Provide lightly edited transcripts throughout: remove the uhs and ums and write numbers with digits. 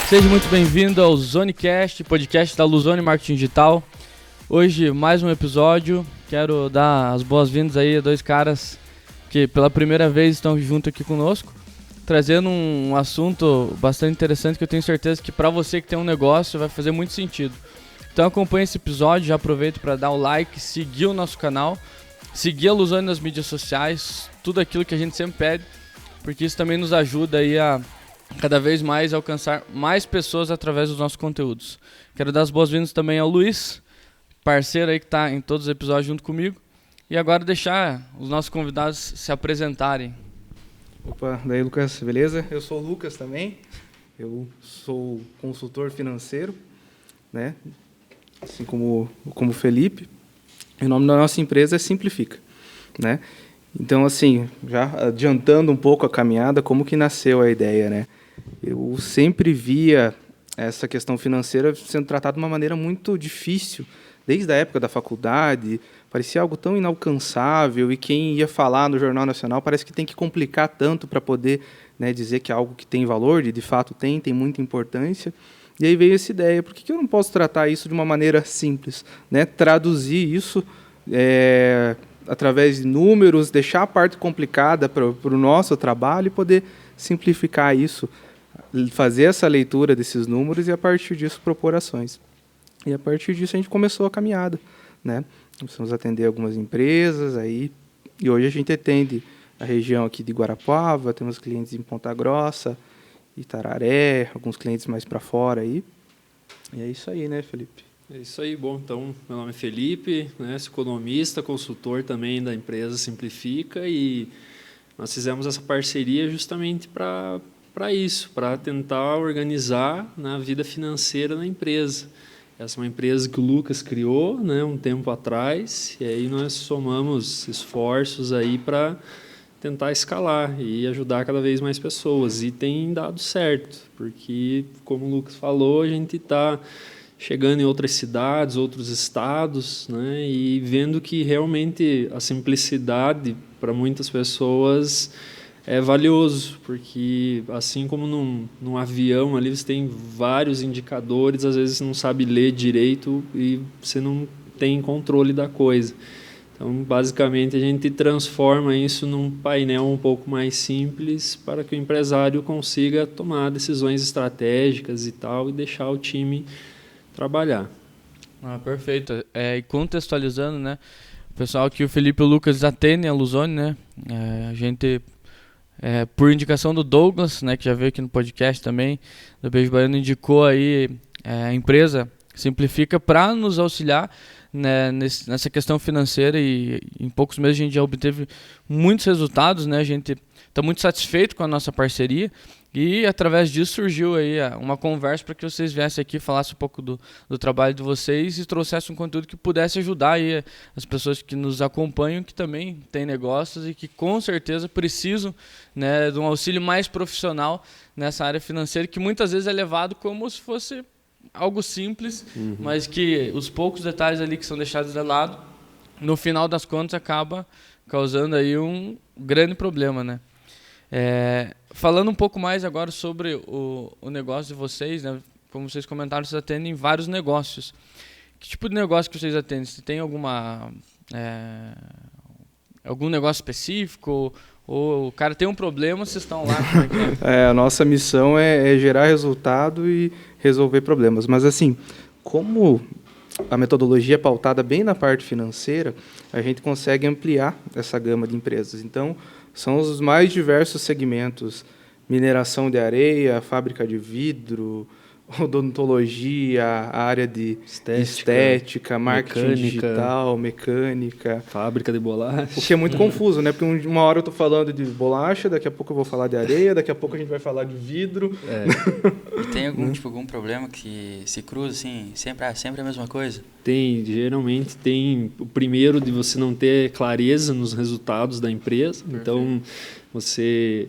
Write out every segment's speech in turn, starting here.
Seja muito bem-vindo ao Zonecast, podcast da Luzone Marketing Digital. Hoje, mais um episódio. Quero dar as boas-vindas aí a dois caras que pela primeira vez estão junto aqui conosco, trazendo um assunto bastante interessante que eu tenho certeza que para você que tem um negócio vai fazer muito sentido. Então acompanhe esse episódio, já aproveito para dar o like, seguir o nosso canal, seguir a Luzone nas mídias sociais, tudo aquilo que a gente sempre pede, porque isso também nos ajuda aí a cada vez mais alcançar mais pessoas através dos nossos conteúdos. Quero dar as boas-vindas também ao Luiz, parceiro aí que está em todos os episódios junto comigo. E agora deixar os nossos convidados se apresentarem. Opa, daí Lucas, beleza? Eu sou o Lucas também, eu sou consultor financeiro, né? Assim como o Felipe. E o nome da nossa empresa é Simplifica, né? Então, assim, já adiantando um pouco a caminhada, como que nasceu a ideia, né? Eu sempre via essa questão financeira sendo tratada de uma maneira muito difícil, desde a época da faculdade. Parecia algo tão inalcançável, e quem ia falar no Jornal Nacional parece que tem que complicar tanto para poder, né, dizer que é algo que tem valor, e de fato tem muita importância. E aí veio essa ideia, por que eu não posso tratar isso de uma maneira simples, né? Traduzir isso através de números, deixar a parte complicada para o nosso trabalho e poder simplificar isso, fazer essa leitura desses números e, a partir disso, propor ações. E, a partir disso, a gente começou a caminhada, né? Começamos a atender algumas empresas, e hoje a gente atende a região aqui de Guarapuava, temos clientes em Ponta Grossa, Itararé, alguns clientes mais para fora aí. E é isso aí, né, Felipe? É isso aí, bom, então, meu nome é Felipe, né, sou economista, consultor também da empresa Simplifica, e nós fizemos essa parceria justamente para isso, para tentar organizar, né, a vida financeira da empresa. Essa é uma empresa que o Lucas criou, né, um tempo atrás, e aí nós somamos esforços aí para tentar escalar e ajudar cada vez mais pessoas. E tem dado certo, porque, como o Lucas falou, a gente está chegando em outras cidades, outros estados, né, e vendo que realmente a simplicidade para muitas pessoas é valioso, porque assim como num avião ali você tem vários indicadores, às vezes você não sabe ler direito e você não tem controle da coisa. Então, basicamente, a gente transforma isso num painel um pouco mais simples para que o empresário consiga tomar decisões estratégicas e tal, e deixar o time trabalhar. Perfeito. E contextualizando, né, o pessoal aqui, o Felipe e o Lucas atendem a Luzone, né? A gente, por indicação do Douglas, né, que já veio aqui no podcast também, do Beijo Baiano, indicou aí a empresa Simplifica para nos auxiliar, né, nessa questão financeira, e em poucos meses a gente já obteve muitos resultados, né? A gente está muito satisfeito com a nossa parceria, e através disso surgiu aí uma conversa para que vocês viessem aqui, falassem um pouco do trabalho de vocês e trouxessem um conteúdo que pudesse ajudar aí as pessoas que nos acompanham, que também têm negócios e que com certeza precisam, né, de um auxílio mais profissional nessa área financeira, que muitas vezes é levado como se fosse algo simples, mas que os poucos detalhes ali que são deixados de lado, no final das contas, acaba causando aí um grande problema, né? Falando um pouco mais agora sobre o negócio de vocês, né? Como vocês comentaram, vocês atendem vários negócios. Que tipo de negócio que vocês atendem? Você tem algum negócio específico? Ou o cara tem um problema, vocês estão lá? Como é que é? A nossa missão é gerar resultado e resolver problemas. Mas, assim, como a metodologia é pautada bem na parte financeira, a gente consegue ampliar essa gama de empresas. Então, são os mais diversos segmentos: mineração de areia, fábrica de vidro, odontologia, a área de estética, marketing digital, mecânica. Fábrica de bolacha. O que é muito confuso, né? Porque uma hora eu estou falando de bolacha, daqui a pouco eu vou falar de areia, daqui a pouco a gente vai falar de vidro. E tem algum problema que se cruza, assim, sempre a mesma coisa? Geralmente tem o primeiro de você não ter clareza nos resultados da empresa. Perfeito. Então, você...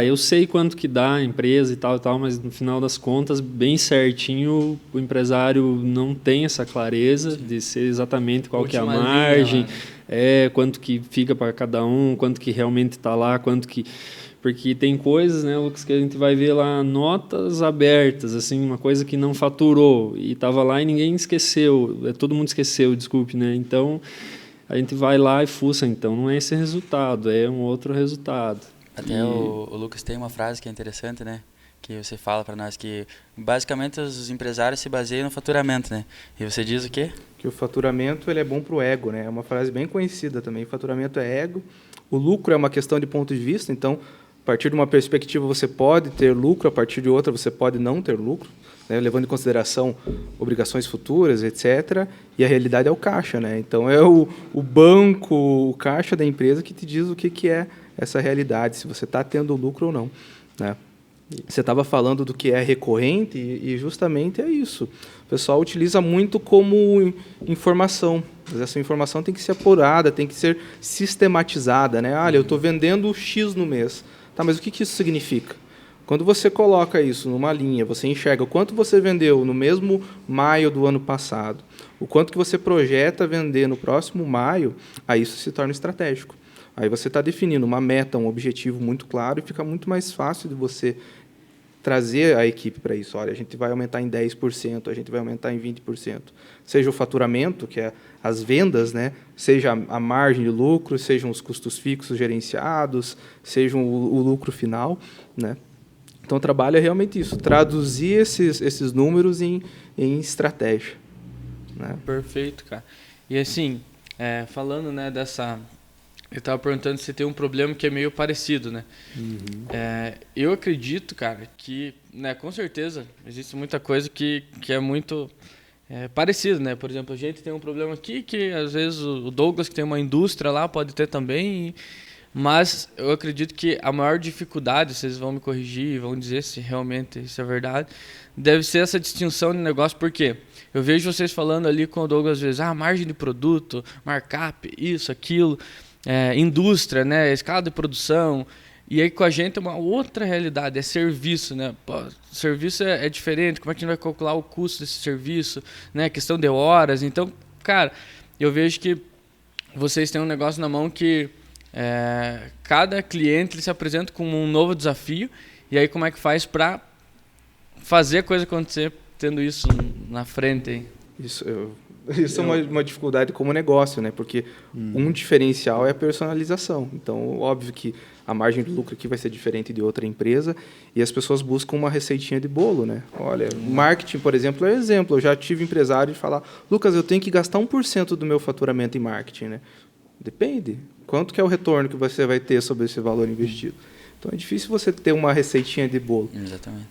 eu sei quanto que dá a empresa e tal, mas no final das contas, bem certinho, o empresário não tem essa clareza. Sim. De ser exatamente qual que é a margem, quanto que fica para cada um, quanto que realmente está lá, quanto que... Porque tem coisas, né, Lucas, que a gente vai ver lá notas abertas, assim, uma coisa que não faturou e estava lá e ninguém esqueceu, todo mundo esqueceu, desculpe, né? Então a gente vai lá e fuça, então não é esse resultado, é um outro resultado. Até o Lucas tem uma frase que é interessante, né? Que você fala para nós que basicamente os empresários se baseiam no faturamento, né? E você diz o quê? Que o faturamento ele é bom para o ego, né? É uma frase bem conhecida também. Faturamento é ego. O lucro é uma questão de ponto de vista. Então, a partir de uma perspectiva você pode ter lucro, a partir de outra você pode não ter lucro, né? Levando em consideração obrigações futuras, etc. E a realidade é o caixa, né? Então é o banco, o caixa da empresa que te diz o que é essa realidade, se você está tendo lucro ou não, né? Você estava falando do que é recorrente e justamente é isso. O pessoal utiliza muito como informação, mas essa informação tem que ser apurada, tem que ser sistematizada, né? Olha, eu estou vendendo X no mês. Tá, mas o que isso significa? Quando você coloca isso numa linha, você enxerga o quanto você vendeu no mesmo maio do ano passado, o quanto que você projeta vender no próximo maio, aí isso se torna estratégico. Aí você está definindo uma meta, um objetivo muito claro e fica muito mais fácil de você trazer a equipe para isso. Olha, a gente vai aumentar em 10%, a gente vai aumentar em 20%. Seja o faturamento, que é as vendas, né? Seja a margem de lucro, sejam os custos fixos gerenciados, seja o lucro final, né? Então, o trabalho é realmente isso, traduzir esses números em estratégia, né? Perfeito, cara. E assim, falando, né, dessa... Eu estava perguntando se tem um problema que é meio parecido, né? Eu acredito, cara, que, né, com certeza existe muita coisa que é muito parecida, né? Por exemplo, a gente tem um problema aqui que às vezes o Douglas, que tem uma indústria lá, pode ter também, mas eu acredito que a maior dificuldade, vocês vão me corrigir e vão dizer se realmente isso é verdade, deve ser essa distinção de negócio, porque eu vejo vocês falando ali com o Douglas às vezes, margem de produto, markup, isso, aquilo... indústria, né, escala de produção, e aí com a gente é uma outra realidade, é serviço, né? Pô, serviço é diferente, como é que a gente vai calcular o custo desse serviço, né? Questão de horas. Então, cara, eu vejo que vocês têm um negócio na mão que cada cliente ele se apresenta com um novo desafio, e aí como é que faz para fazer a coisa acontecer tendo isso na frente, hein? Isso é uma dificuldade como negócio, né? Porque um diferencial é a personalização. Então, óbvio que a margem de lucro aqui vai ser diferente de outra empresa e as pessoas buscam uma receitinha de bolo, né? Olha, marketing, por exemplo, é exemplo. Eu já tive empresário de falar, Lucas, eu tenho que gastar 1% do meu faturamento em marketing, né? Depende. Quanto que é o retorno que você vai ter sobre esse valor investido? Então, é difícil você ter uma receitinha de bolo. Exatamente.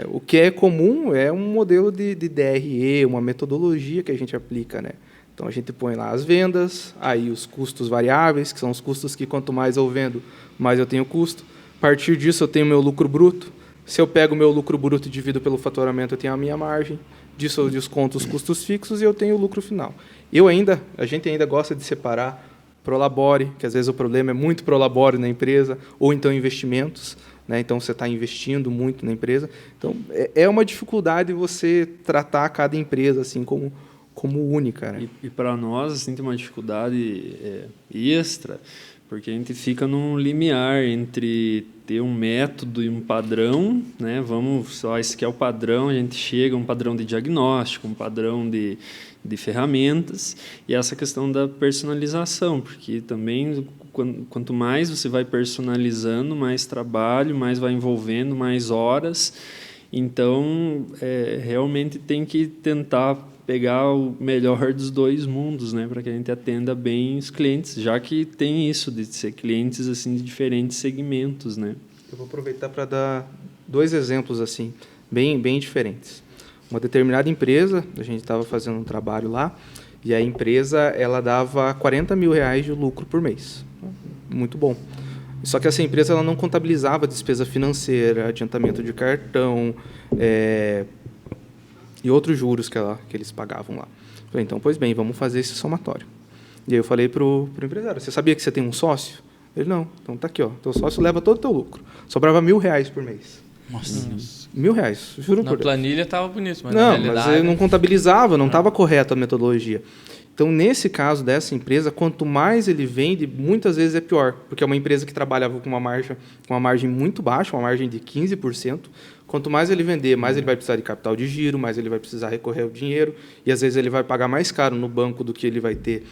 O que é comum é um modelo de DRE, uma metodologia que a gente aplica, né? Então, a gente põe lá as vendas, aí os custos variáveis, que são os custos que quanto mais eu vendo, mais eu tenho custo. A partir disso, eu tenho meu lucro bruto. Se eu pego o meu lucro bruto e divido pelo faturamento, eu tenho a minha margem. Disso, eu desconto os custos fixos e eu tenho o lucro final. A gente ainda gosta de separar Prolabore, que às vezes o problema é muito Prolabore na empresa, ou então investimentos, né? Então você está investindo muito na empresa. Então é uma dificuldade você tratar cada empresa assim como única, né? E para nós assim, tem uma dificuldade extra, porque a gente fica num limiar entre ter um método e um padrão, né? Esse aqui é o padrão, a gente chega a um padrão de diagnóstico, um padrão de ferramentas, e essa questão da personalização, porque também quanto mais você vai personalizando, mais trabalho, mais vai envolvendo, mais horas. Então, realmente tem que tentar pegar o melhor dos dois mundos, né, para que a gente atenda bem os clientes, já que tem isso de ser clientes assim de diferentes segmentos, né? Eu vou aproveitar para dar 2 exemplos assim, bem diferentes. Uma determinada empresa, a gente estava fazendo um trabalho lá, e a empresa ela dava R$40 mil de lucro por mês. Muito bom. Só que essa empresa ela não contabilizava despesa financeira, adiantamento de cartão e outros juros que eles pagavam lá. Falei, então, pois bem, vamos fazer esse somatório. E aí eu falei para o empresário, você sabia que você tem um sócio? Ele, não. Então tá aqui, ó, teu sócio leva todo o teu lucro. Sobrava R$1.000 por mês. Nossa. R$1.000, juro por Deus. Na planilha estava bonito, mas não, na realidade... mas eu não contabilizava, não estava correta a metodologia. Então, nesse caso dessa empresa, quanto mais ele vende, muitas vezes é pior, porque é uma empresa que trabalhava com uma margem muito baixa, uma margem de 15%. Quanto mais ele vender, mais ele vai precisar de capital de giro, mais ele vai precisar recorrer ao dinheiro, e às vezes ele vai pagar mais caro no banco do que ele vai ter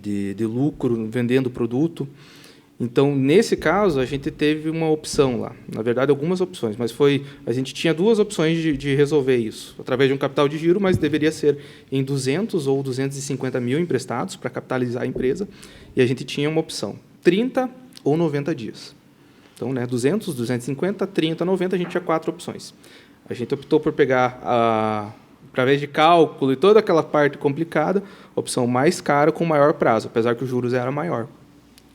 de lucro vendendo o produto. Então, nesse caso, a gente teve uma opção lá. Na verdade, algumas opções, mas a gente tinha 2 opções de resolver isso. Através de um capital de giro, mas deveria ser em 200 ou 250 mil emprestados para capitalizar a empresa. E a gente tinha uma opção, 30 ou 90 dias. Então, 200, 250, 30, 90, a gente tinha 4 opções. A gente optou por pegar, através de cálculo e toda aquela parte complicada, a opção mais cara com maior prazo, apesar que os juros eram maior.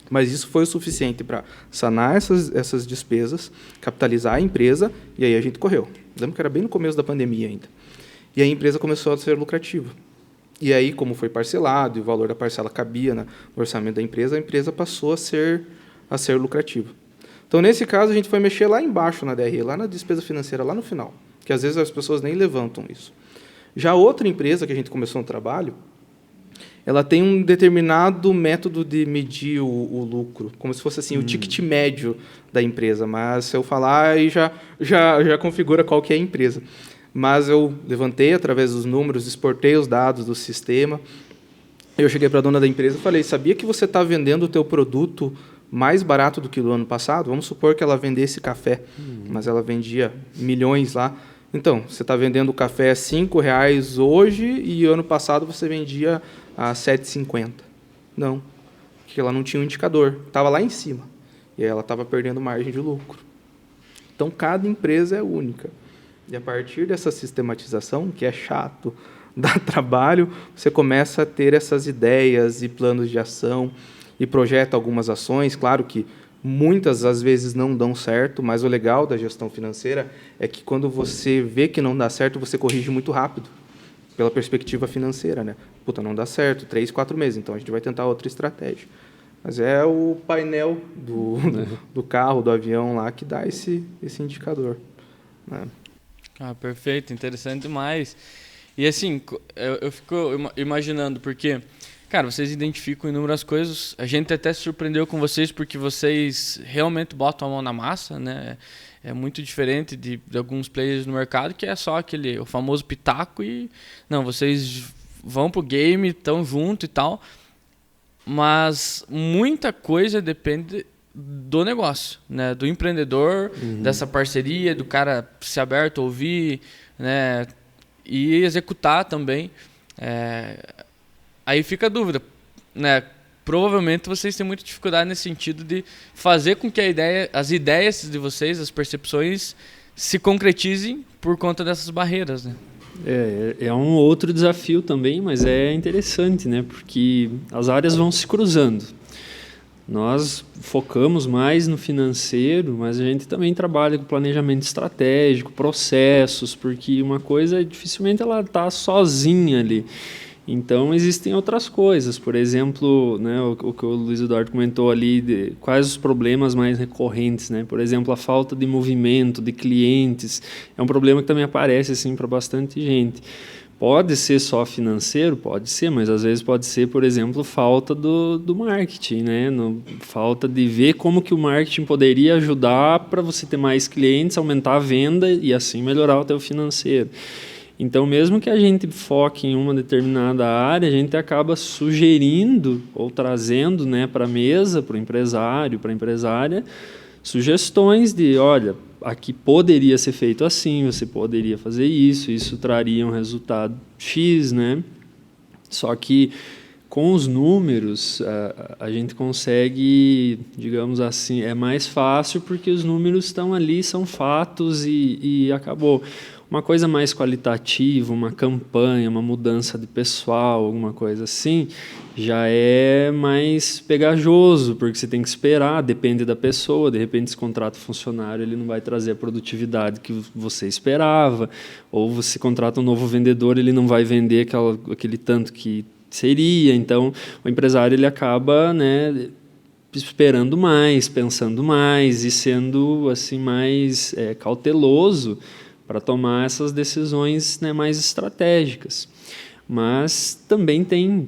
Mas isso foi o suficiente para sanar essas despesas, capitalizar a empresa, e aí a gente correu. Lembro que era bem no começo da pandemia ainda. E aí a empresa começou a ser lucrativa. E aí, como foi parcelado e o valor da parcela cabia no orçamento da empresa, a empresa passou a ser lucrativa. Então, nesse caso, a gente foi mexer lá embaixo na DRE, lá na despesa financeira, lá no final, que às vezes as pessoas nem levantam isso. Já outra empresa que a gente começou no trabalho, ela tem um determinado método de medir o lucro, como se fosse assim, o ticket médio da empresa. Mas, se eu falar, aí já configura qual que é a empresa. Mas eu levantei através dos números, exportei os dados do sistema. Eu cheguei para a dona da empresa e falei, sabia que você está vendendo o teu produto mais barato do que do ano passado? Vamos supor que ela vendesse café, mas ela vendia milhões lá. Então, você está vendendo o café a R$5 hoje e ano passado você vendia a R$7,50. Não, porque ela não tinha um indicador, estava lá em cima. E aí ela estava perdendo margem de lucro. Então, cada empresa é única. E a partir dessa sistematização, que é chato, dá trabalho, você começa a ter essas ideias e planos de ação e projeta algumas ações. Claro que muitas, às vezes, não dão certo, mas o legal da gestão financeira é que, quando você vê que não dá certo, você corrige muito rápido, pela perspectiva financeira, né? Puta, não dá certo, 3, 4 meses, então a gente vai tentar outra estratégia. Mas é o painel do carro, do avião lá, que dá esse indicador, né? Perfeito, interessante demais. E assim, eu fico imaginando, porque, cara, vocês identificam inúmeras coisas. A gente até se surpreendeu com vocês porque vocês realmente botam a mão na massa, né? É muito diferente de alguns players no mercado, que é só o famoso pitaco e... Não, vocês vão pro game, estão junto e tal. Mas muita coisa depende do negócio, né? Do empreendedor, dessa parceria, do cara ser aberto a ouvir, né? E executar também. Aí fica a dúvida, né? Provavelmente vocês têm muita dificuldade nesse sentido de fazer com que as ideias de vocês, as percepções, se concretizem por conta dessas barreiras, né? É um outro desafio também, mas é interessante, né? Porque as áreas vão se cruzando. Nós focamos mais no financeiro, mas a gente também trabalha com planejamento estratégico, processos, porque uma coisa dificilmente ela está sozinha ali. Então, existem outras coisas, por exemplo, né, o que o Luiz Eduardo comentou ali, de quais os problemas mais recorrentes, né? Por exemplo, a falta de movimento, de clientes, é um problema que também aparece assim, para bastante gente. Pode ser só financeiro? Pode ser, mas às vezes pode ser, por exemplo, falta do marketing, né? Falta de ver como que o marketing poderia ajudar para você ter mais clientes, aumentar a venda e assim melhorar o teu financeiro. Então, mesmo que a gente foque em uma determinada área, a gente acaba sugerindo ou trazendo, né, para a mesa, para o empresário, para a empresária, sugestões de, olha, aqui poderia ser feito assim, você poderia fazer isso traria um resultado X, né? Só que com os números a gente consegue, digamos assim, é mais fácil porque os números estão ali, são fatos e acabou. Uma coisa mais qualitativa, uma campanha, uma mudança de pessoal, alguma coisa assim, já é mais pegajoso, porque você tem que esperar, depende da pessoa, de repente esse contrato funcionário ele não vai trazer a produtividade que você esperava, ou você contrata um novo vendedor, ele não vai vender aquele tanto que seria, então o empresário ele acaba, né, esperando mais, pensando mais e sendo assim, mais cauteloso para tomar essas decisões, né, mais estratégicas. Mas também tem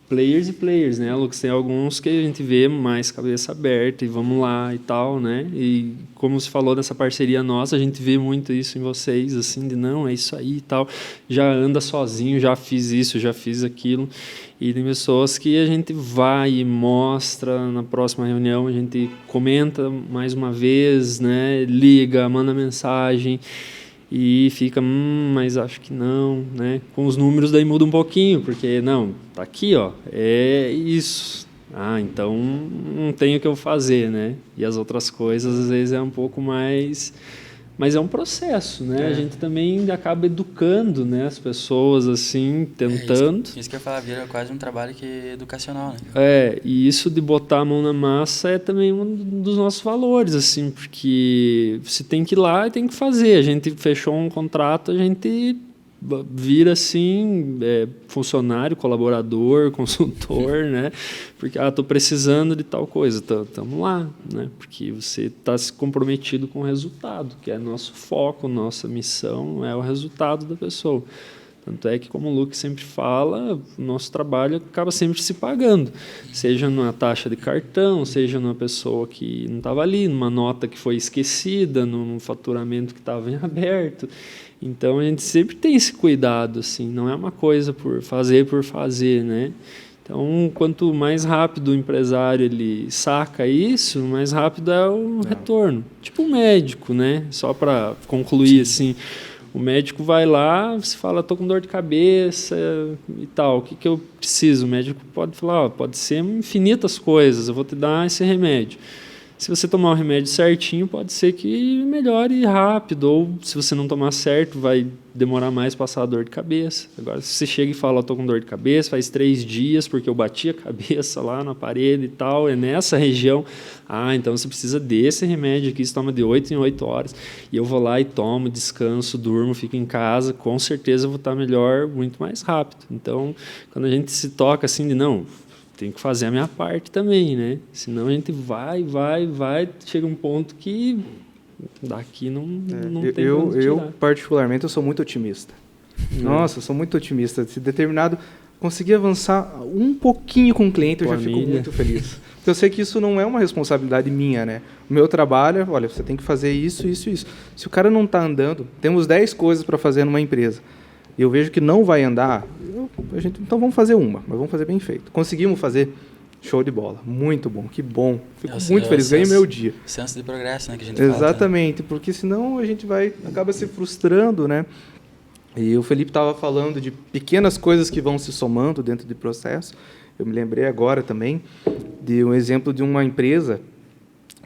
players e players, né, Lucas? Tem alguns que a gente vê mais cabeça aberta e vamos lá e tal, né? E como você falou dessa parceria nossa, a gente vê muito isso em vocês, assim, de não, é isso aí e tal. Já anda sozinho, já fiz isso, já fiz aquilo. E tem pessoas que a gente vai e mostra na próxima reunião, a gente comenta mais uma vez, né? Liga, manda mensagem. E fica, mas acho que não, né? Com os números daí muda um pouquinho, porque, não, tá aqui, ó, é isso. Ah, então não tenho o que eu fazer, né? E as outras coisas, às vezes, é um pouco mais... Mas é um processo, né? A gente também acaba educando, né, as pessoas, assim, tentando. Isso que eu ia falar, vira quase um trabalho educacional, né? E isso de botar a mão na massa é também um dos nossos valores, assim, porque você tem que ir lá e tem que fazer. A gente fechou um contrato, a gente vira, assim, funcionário, colaborador, consultor, né? Porque, estou precisando de tal coisa, estamos lá, né? Porque você está se comprometido com o resultado, que é nosso foco, nossa missão é o resultado da pessoa. Tanto é que, como o Lucas sempre fala, o nosso trabalho acaba sempre se pagando, seja numa taxa de cartão, seja numa pessoa que não estava ali, numa nota que foi esquecida, num faturamento que estava em aberto. Então, a gente sempre tem esse cuidado, assim, não é uma coisa por fazer, né? Então, quanto mais rápido o empresário ele saca isso, mais rápido é o retorno. Tipo o médico, né? Só para concluir, assim, o médico vai lá, você fala, estou com dor de cabeça e tal, o que eu preciso? O médico pode falar, pode ser infinitas coisas, eu vou te dar esse remédio. Se você tomar o remédio certinho, pode ser que melhore rápido, ou se você não tomar certo, vai demorar mais para passar a dor de cabeça. Agora, se você chega e fala, estou com dor de cabeça, faz 3 dias, porque eu bati a cabeça lá na parede e tal, é nessa região, então você precisa desse remédio aqui, você toma de 8 em 8 horas, e eu vou lá e tomo, descanso, durmo, fico em casa, com certeza eu vou estar melhor muito mais rápido. Então, quando a gente se toca assim de, não, tenho que fazer a minha parte também, né? Senão a gente vai, chega um ponto que daqui não tem como tirar. Eu, particularmente, eu sou muito otimista. Nossa, eu sou muito otimista. Se determinado conseguir avançar um pouquinho com o cliente, eu já fico muito feliz. Porque eu sei que isso não é uma responsabilidade minha, né? O meu trabalho é, olha, você tem que fazer isso, isso, isso. Se o cara não está andando, temos 10 coisas para fazer numa empresa, e eu vejo que não vai andar, então vamos fazer uma, mas vamos fazer bem feito. Conseguimos fazer, show de bola, muito bom, que bom. Fico muito feliz, ganhei meu dia. Senso de progresso, né, que a gente Exatamente, porque senão a gente acaba se frustrando, né? E o Felipe estava falando de pequenas coisas que vão se somando dentro do processo. Eu me lembrei agora também de um exemplo de uma empresa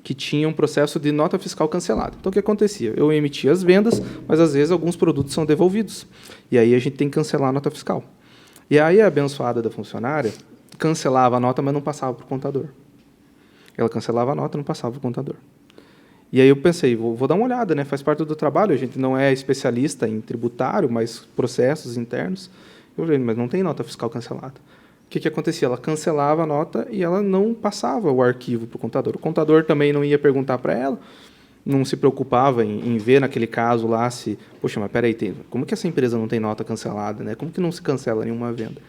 que tinha um processo de nota fiscal cancelada. Então, o que acontecia? Eu emitia as vendas, mas, às vezes, alguns produtos são devolvidos. E aí a gente tem que cancelar a nota fiscal. E aí a abençoada da funcionária cancelava a nota, mas não passava para o contador. Ela cancelava a nota, não passava para o contador. E aí eu pensei, vou dar uma olhada, né? Faz parte do trabalho, a gente não é especialista em tributário, mas processos internos. Eu falei, mas não tem nota fiscal cancelada. O que acontecia? Ela cancelava a nota e ela não passava o arquivo para o contador. O contador também não ia perguntar para ela, não se preocupava em ver naquele caso lá se... Poxa, mas peraí, como que essa empresa não tem nota cancelada, né? Como que não se cancela nenhuma venda?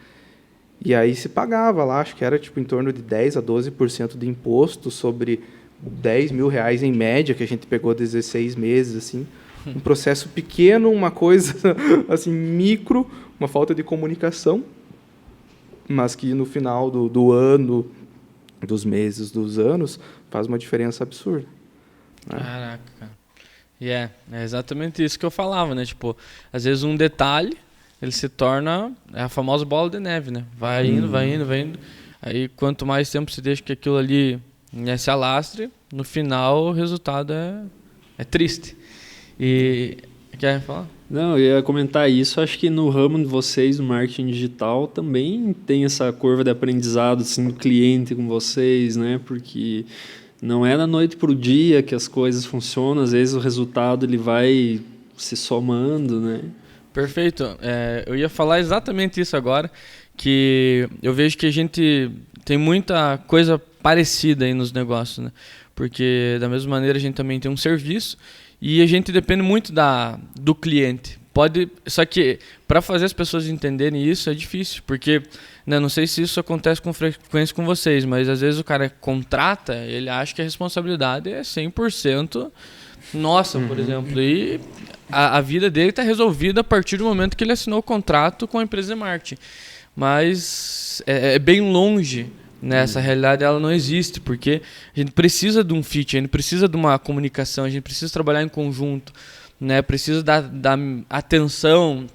E aí se pagava lá, acho que era tipo em torno de 10% a 12% de imposto sobre R$10 mil em média, que a gente pegou 16 meses, assim. Um processo pequeno, uma coisa assim, micro, uma falta de comunicação, mas que no final do ano, dos meses, dos anos, faz uma diferença absurda. Né? Caraca, cara. E é exatamente isso que eu falava, né? Tipo, às vezes um detalhe, ele se torna a famosa bola de neve, né? Vai indo, vai indo, vai indo. Aí, quanto mais tempo você deixa que aquilo ali se alastre, no final o resultado é triste. E... Quer falar? Não, eu ia comentar isso. Acho que no ramo de vocês, no marketing digital, também tem essa curva de aprendizado assim, do cliente com vocês, né? Porque não é da noite para o dia que as coisas funcionam. Às vezes o resultado ele vai se somando, né? Perfeito. Eu ia falar exatamente isso agora, que eu vejo que a gente tem muita coisa parecida aí nos negócios, né? Porque da mesma maneira a gente também tem um serviço e a gente depende muito do cliente pode... Só que para fazer as pessoas entenderem isso é difícil, porque, né, não sei se isso acontece com frequência com vocês, mas às vezes o cara contrata, ele acha que a responsabilidade é 100% nossa, por exemplo, e a vida dele está resolvida a partir do momento que ele assinou o contrato com a empresa de marketing. Mas é bem longe, né? Essa realidade ela não existe, porque a gente precisa de um fit, a gente precisa de uma comunicação, a gente precisa trabalhar em conjunto, né? Precisa dar atenção,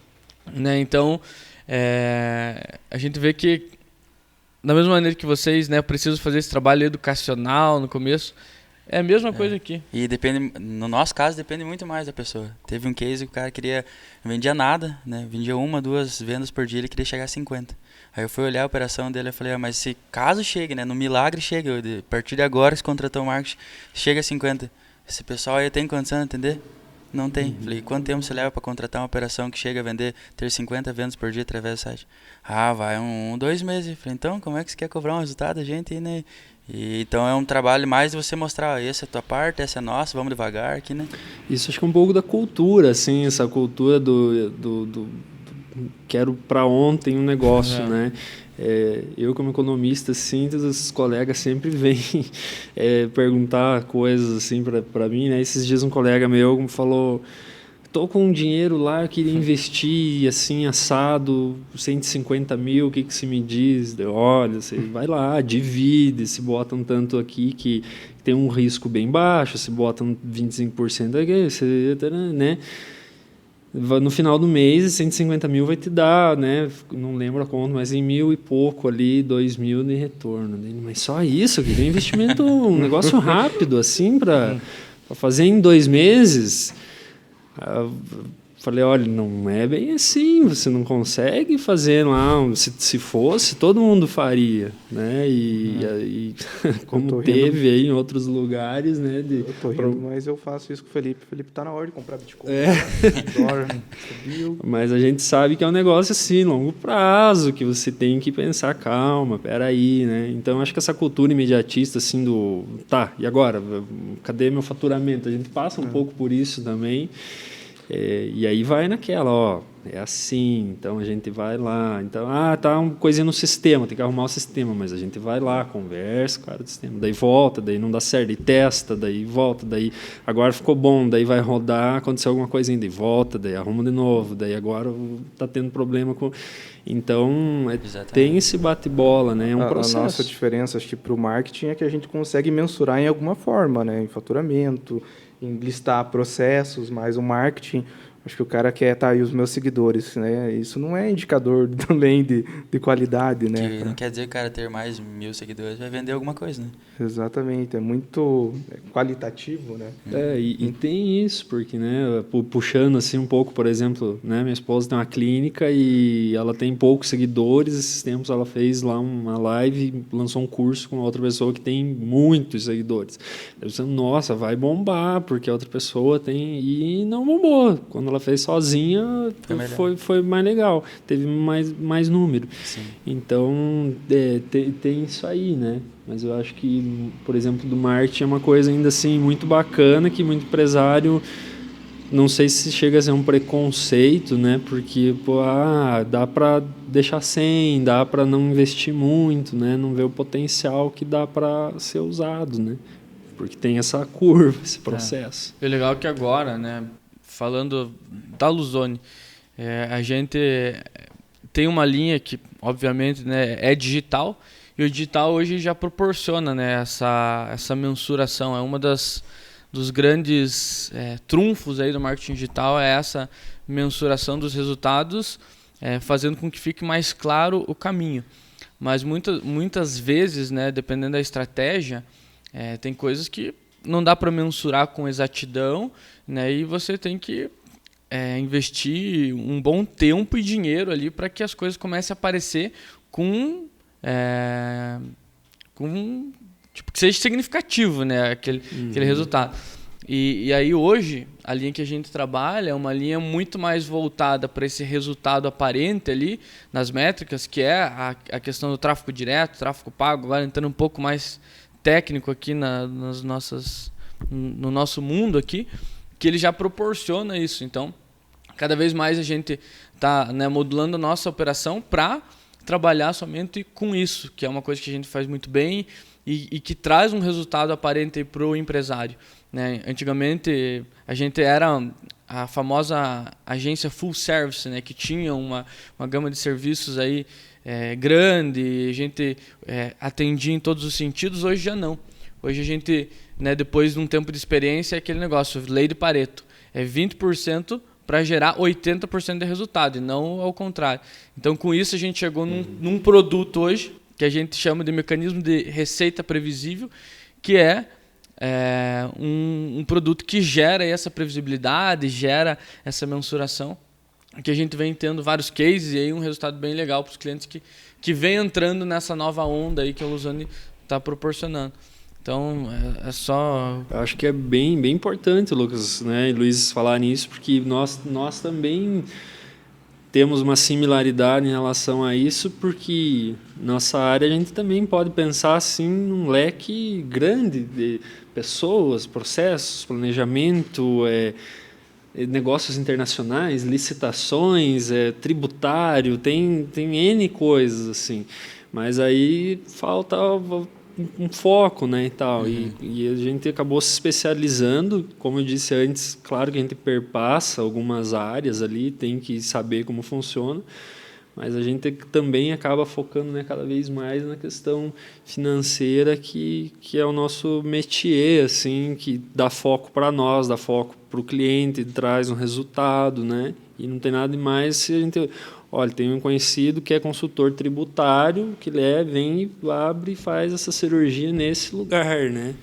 né? Então, a gente vê que, da mesma maneira que vocês, né, precisam fazer esse trabalho educacional no começo, é a mesma coisa aqui. E depende, no nosso caso, depende muito mais da pessoa. Teve um case que o cara vendia nada, né? Vendia 1, 2 vendas por dia, ele queria chegar a 50. Aí eu fui olhar a operação dele e falei, mas se caso chegue, né? No milagre chega, a partir de agora, se contratou o marketing, chega a 50. Esse pessoal aí tem condição de atender? Não tem. Falei, quanto tempo você leva para contratar uma operação que chega a ter 50 vendas por dia através do site? Vai 2 meses. Falei, então, como é que você quer cobrar um resultado? A gente aí, né? Então é um trabalho mais de você mostrar, essa é a tua parte, essa é a nossa, vamos devagar aqui, né? Isso acho que é um pouco da cultura, assim, essa cultura do quero para ontem um negócio, né? Eu como economista, assim, todos os colegas sempre vêm perguntar coisas assim para mim, né? Esses dias um colega meu me falou, tô com um dinheiro lá, eu queria investir assim, assado, 150 mil, o que você me diz? Olha, você vai lá, divide, se bota um tanto aqui que tem um risco bem baixo, se bota um 25% aqui, você, né? No final do mês, 150 mil vai te dar, né? Não lembro a conta, mas em 1.000 e pouco ali, 2.000 de retorno. Mas só isso, que tem investimento, um negócio rápido, assim, para fazer em 2 meses. Falei, olha, não é bem assim, você não consegue fazer lá, se fosse, todo mundo faria, né? E como teve aí em outros lugares, né? Eu tô rindo, mas eu faço isso com o Felipe. O Felipe tá na hora de comprar Bitcoin. Mas a gente sabe que é um negócio assim, longo prazo, que você tem que pensar, calma, peraí, né? Então, acho que essa cultura imediatista, assim, e agora? Cadê meu faturamento? A gente passa um pouco por isso também. E aí vai naquela, é assim, então a gente vai lá, então, tá uma coisinha no sistema, tem que arrumar o sistema, mas a gente vai lá, conversa, cara, do sistema, daí volta, daí não dá certo, daí testa, daí volta, daí agora ficou bom, daí vai rodar, aconteceu alguma coisinha, daí volta, daí arruma de novo, daí agora tá tendo problema com... Então, tem esse bate-bola, né? É um processo. A nossa diferença, acho que para o marketing é que a gente consegue mensurar em alguma forma, né? Em faturamento, em listar processos, mas o marketing, acho que o cara quer estar aí os meus seguidores, né? Isso não é indicador também de qualidade, né? Que não quer dizer que o cara ter mais 1.000 seguidores vai vender alguma coisa, né? Exatamente, é muito qualitativo, né? E tem isso, porque, né, puxando assim um pouco, por exemplo, né, minha esposa tem uma clínica e ela tem poucos seguidores, esses tempos ela fez lá uma live, lançou um curso com outra pessoa que tem muitos seguidores. Eu pensando, nossa, vai bombar, porque a outra pessoa tem... E não bombou. Quando ela fez sozinha, foi mais legal. Teve mais número. Sim. Então, tem isso aí, né? Mas eu acho que, por exemplo, do marketing é uma coisa ainda assim muito bacana, que muito empresário, não sei se chega a ser um preconceito, né? Porque, dá para deixar sem, dá para não investir muito, né? Não vê o potencial que dá para ser usado, né? Porque tem essa curva, esse processo. É legal que agora, né? Falando da Luzone, a gente tem uma linha que, obviamente, né, é digital, e o digital hoje já proporciona, né, essa mensuração. É uma dos grandes trunfos aí do marketing digital, é essa mensuração dos resultados, fazendo com que fique mais claro o caminho. Mas muitas vezes, né, dependendo da estratégia, tem coisas que não dá para mensurar com exatidão, né, e você tem que investir um bom tempo e dinheiro ali para que as coisas comecem a aparecer com tipo, que seja significativo, né, aquele resultado. E aí hoje a linha que a gente trabalha é uma linha muito mais voltada para esse resultado aparente ali nas métricas, que é a questão do tráfego direto, tráfego pago, agora entrando um pouco mais técnico aqui no nosso mundo aqui, que ele já proporciona isso. Então, cada vez mais a gente está, né, modulando a nossa operação para trabalhar somente com isso, que é uma coisa que a gente faz muito bem e que traz um resultado aparente para o empresário, né? Antigamente a gente era a famosa agência full service, né, que tinha uma gama de serviços aí grande, a gente atendia em todos os sentidos. Hoje já não. Hoje a gente, né, depois de um tempo de experiência, é aquele negócio, lei de Pareto, é 20% para gerar 80% de resultado, e não ao contrário. Então, com isso, a gente chegou num produto hoje, que a gente chama de mecanismo de receita previsível, que é um produto que gera essa previsibilidade, gera essa mensuração, que a gente vem tendo vários cases e aí um resultado bem legal para os clientes que vem entrando nessa nova onda aí que a Luzone está proporcionando. Então, é só... Eu acho que é bem, bem importante, Lucas, né, e Luiz, falar nisso, porque nós também temos uma similaridade em relação a isso, porque nossa área a gente também pode pensar assim num leque grande de pessoas, processos, planejamento, negócios internacionais, licitações, tributário, tem N coisas assim, mas aí falta um foco, né, e tal. E a gente acabou se especializando, como eu disse antes, claro que a gente perpassa algumas áreas ali, tem que saber como funciona, mas a gente também acaba focando, né, cada vez mais na questão financeira, que é o nosso métier, assim, que dá foco para nós, dá foco para o cliente, traz um resultado, né, e não tem nada demais se a gente... Olha, tem um conhecido que é consultor tributário, que vem, abre e faz essa cirurgia nesse lugar, né?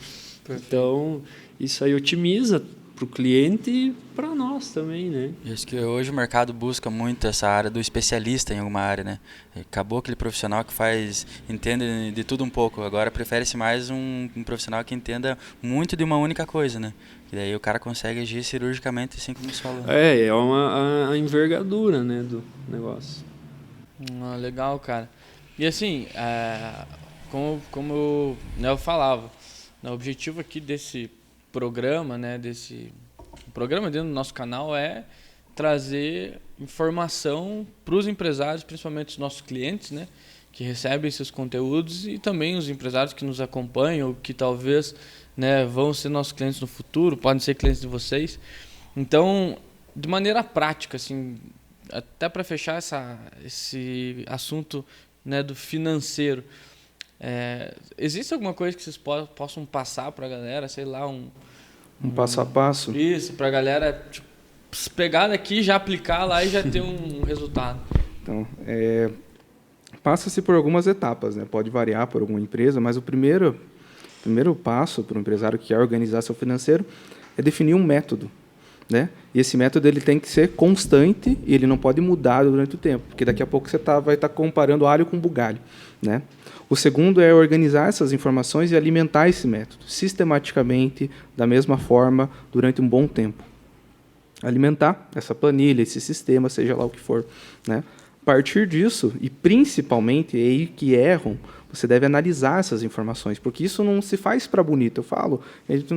Então, isso aí otimiza para o cliente e para nós também, né? Isso que hoje o mercado busca muito essa área do especialista em alguma área, né? Acabou aquele profissional que entende de tudo um pouco. Agora prefere-se mais um profissional que entenda muito de uma única coisa, né? E daí o cara consegue agir cirurgicamente, assim como você falou. É a envergadura, né, do negócio. Legal, cara. E assim, como eu falava, o objetivo aqui desse programa, né, programa dentro do nosso canal é trazer informação para os empresários, principalmente os nossos clientes, né, que recebem esses conteúdos, e também os empresários que nos acompanham, que talvez, né, vão ser nossos clientes no futuro, podem ser clientes de vocês. Então, de maneira prática, assim, até para fechar esse assunto, né, do financeiro, existe alguma coisa que vocês possam passar para a galera, sei lá, um passo a passo? Isso, para a galera tipo, pegar daqui, já aplicar lá e já ter um resultado. Então, passa-se por algumas etapas, né? Pode variar por alguma empresa, mas o primeiro passo para o empresário que quer organizar seu financeiro é definir um método, né? E esse método ele tem que ser constante e ele não pode mudar durante o tempo, porque daqui a pouco você vai estar comparando alho com bugalho, né? O segundo é organizar essas informações e alimentar esse método sistematicamente, da mesma forma, durante um bom tempo. Alimentar essa planilha, esse sistema, seja lá o que for, né? A partir disso, e principalmente, é aí que erram, você deve analisar essas informações, porque isso não se faz para bonito. Eu falo, a gente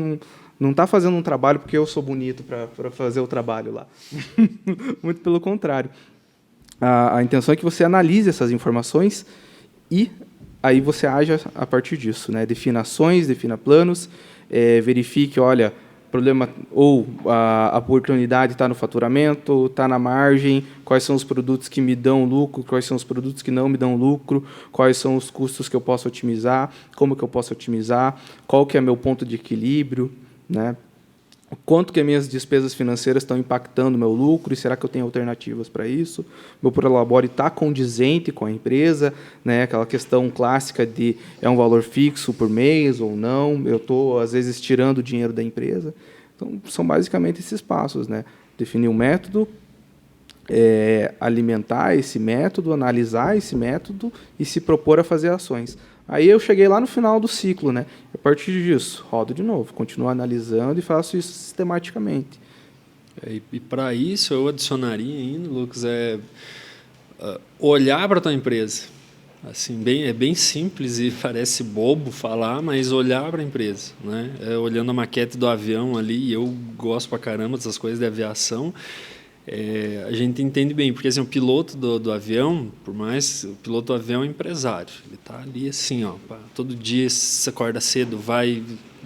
não está fazendo um trabalho porque eu sou bonito para fazer o trabalho lá. Muito pelo contrário. A intenção é que você analise essas informações e aí você age a partir disso, né? Defina ações, defina planos, verifique, olha, problema ou a oportunidade está no faturamento, está na margem, quais são os produtos que me dão lucro, quais são os produtos que não me dão lucro, quais são os custos que eu posso otimizar, como que eu posso otimizar, qual que é meu ponto de equilíbrio, né? Quanto que as minhas despesas financeiras estão impactando o meu lucro, e será que eu tenho alternativas para isso? Meu prolabore está condizente com a empresa, né? Aquela questão clássica de é um valor fixo por mês ou não, eu estou, às vezes, tirando o dinheiro da empresa. Então, são basicamente esses passos, né? Definir um método, alimentar esse método, analisar esse método e se propor a fazer ações. Aí eu cheguei lá no final do ciclo, né? A partir disso, rodo de novo, continuo analisando e faço isso sistematicamente. E para isso eu adicionaria ainda, Lucas, olhar para a tua empresa. Assim, é bem simples e parece bobo falar, mas olhar para a empresa, né? Olhando a maquete do avião ali, eu gosto pra caramba dessas coisas de aviação. a gente entende bem, porque assim, o piloto do avião, por mais o piloto do avião é empresário, ele está ali assim, ó, todo dia se acorda cedo, vai,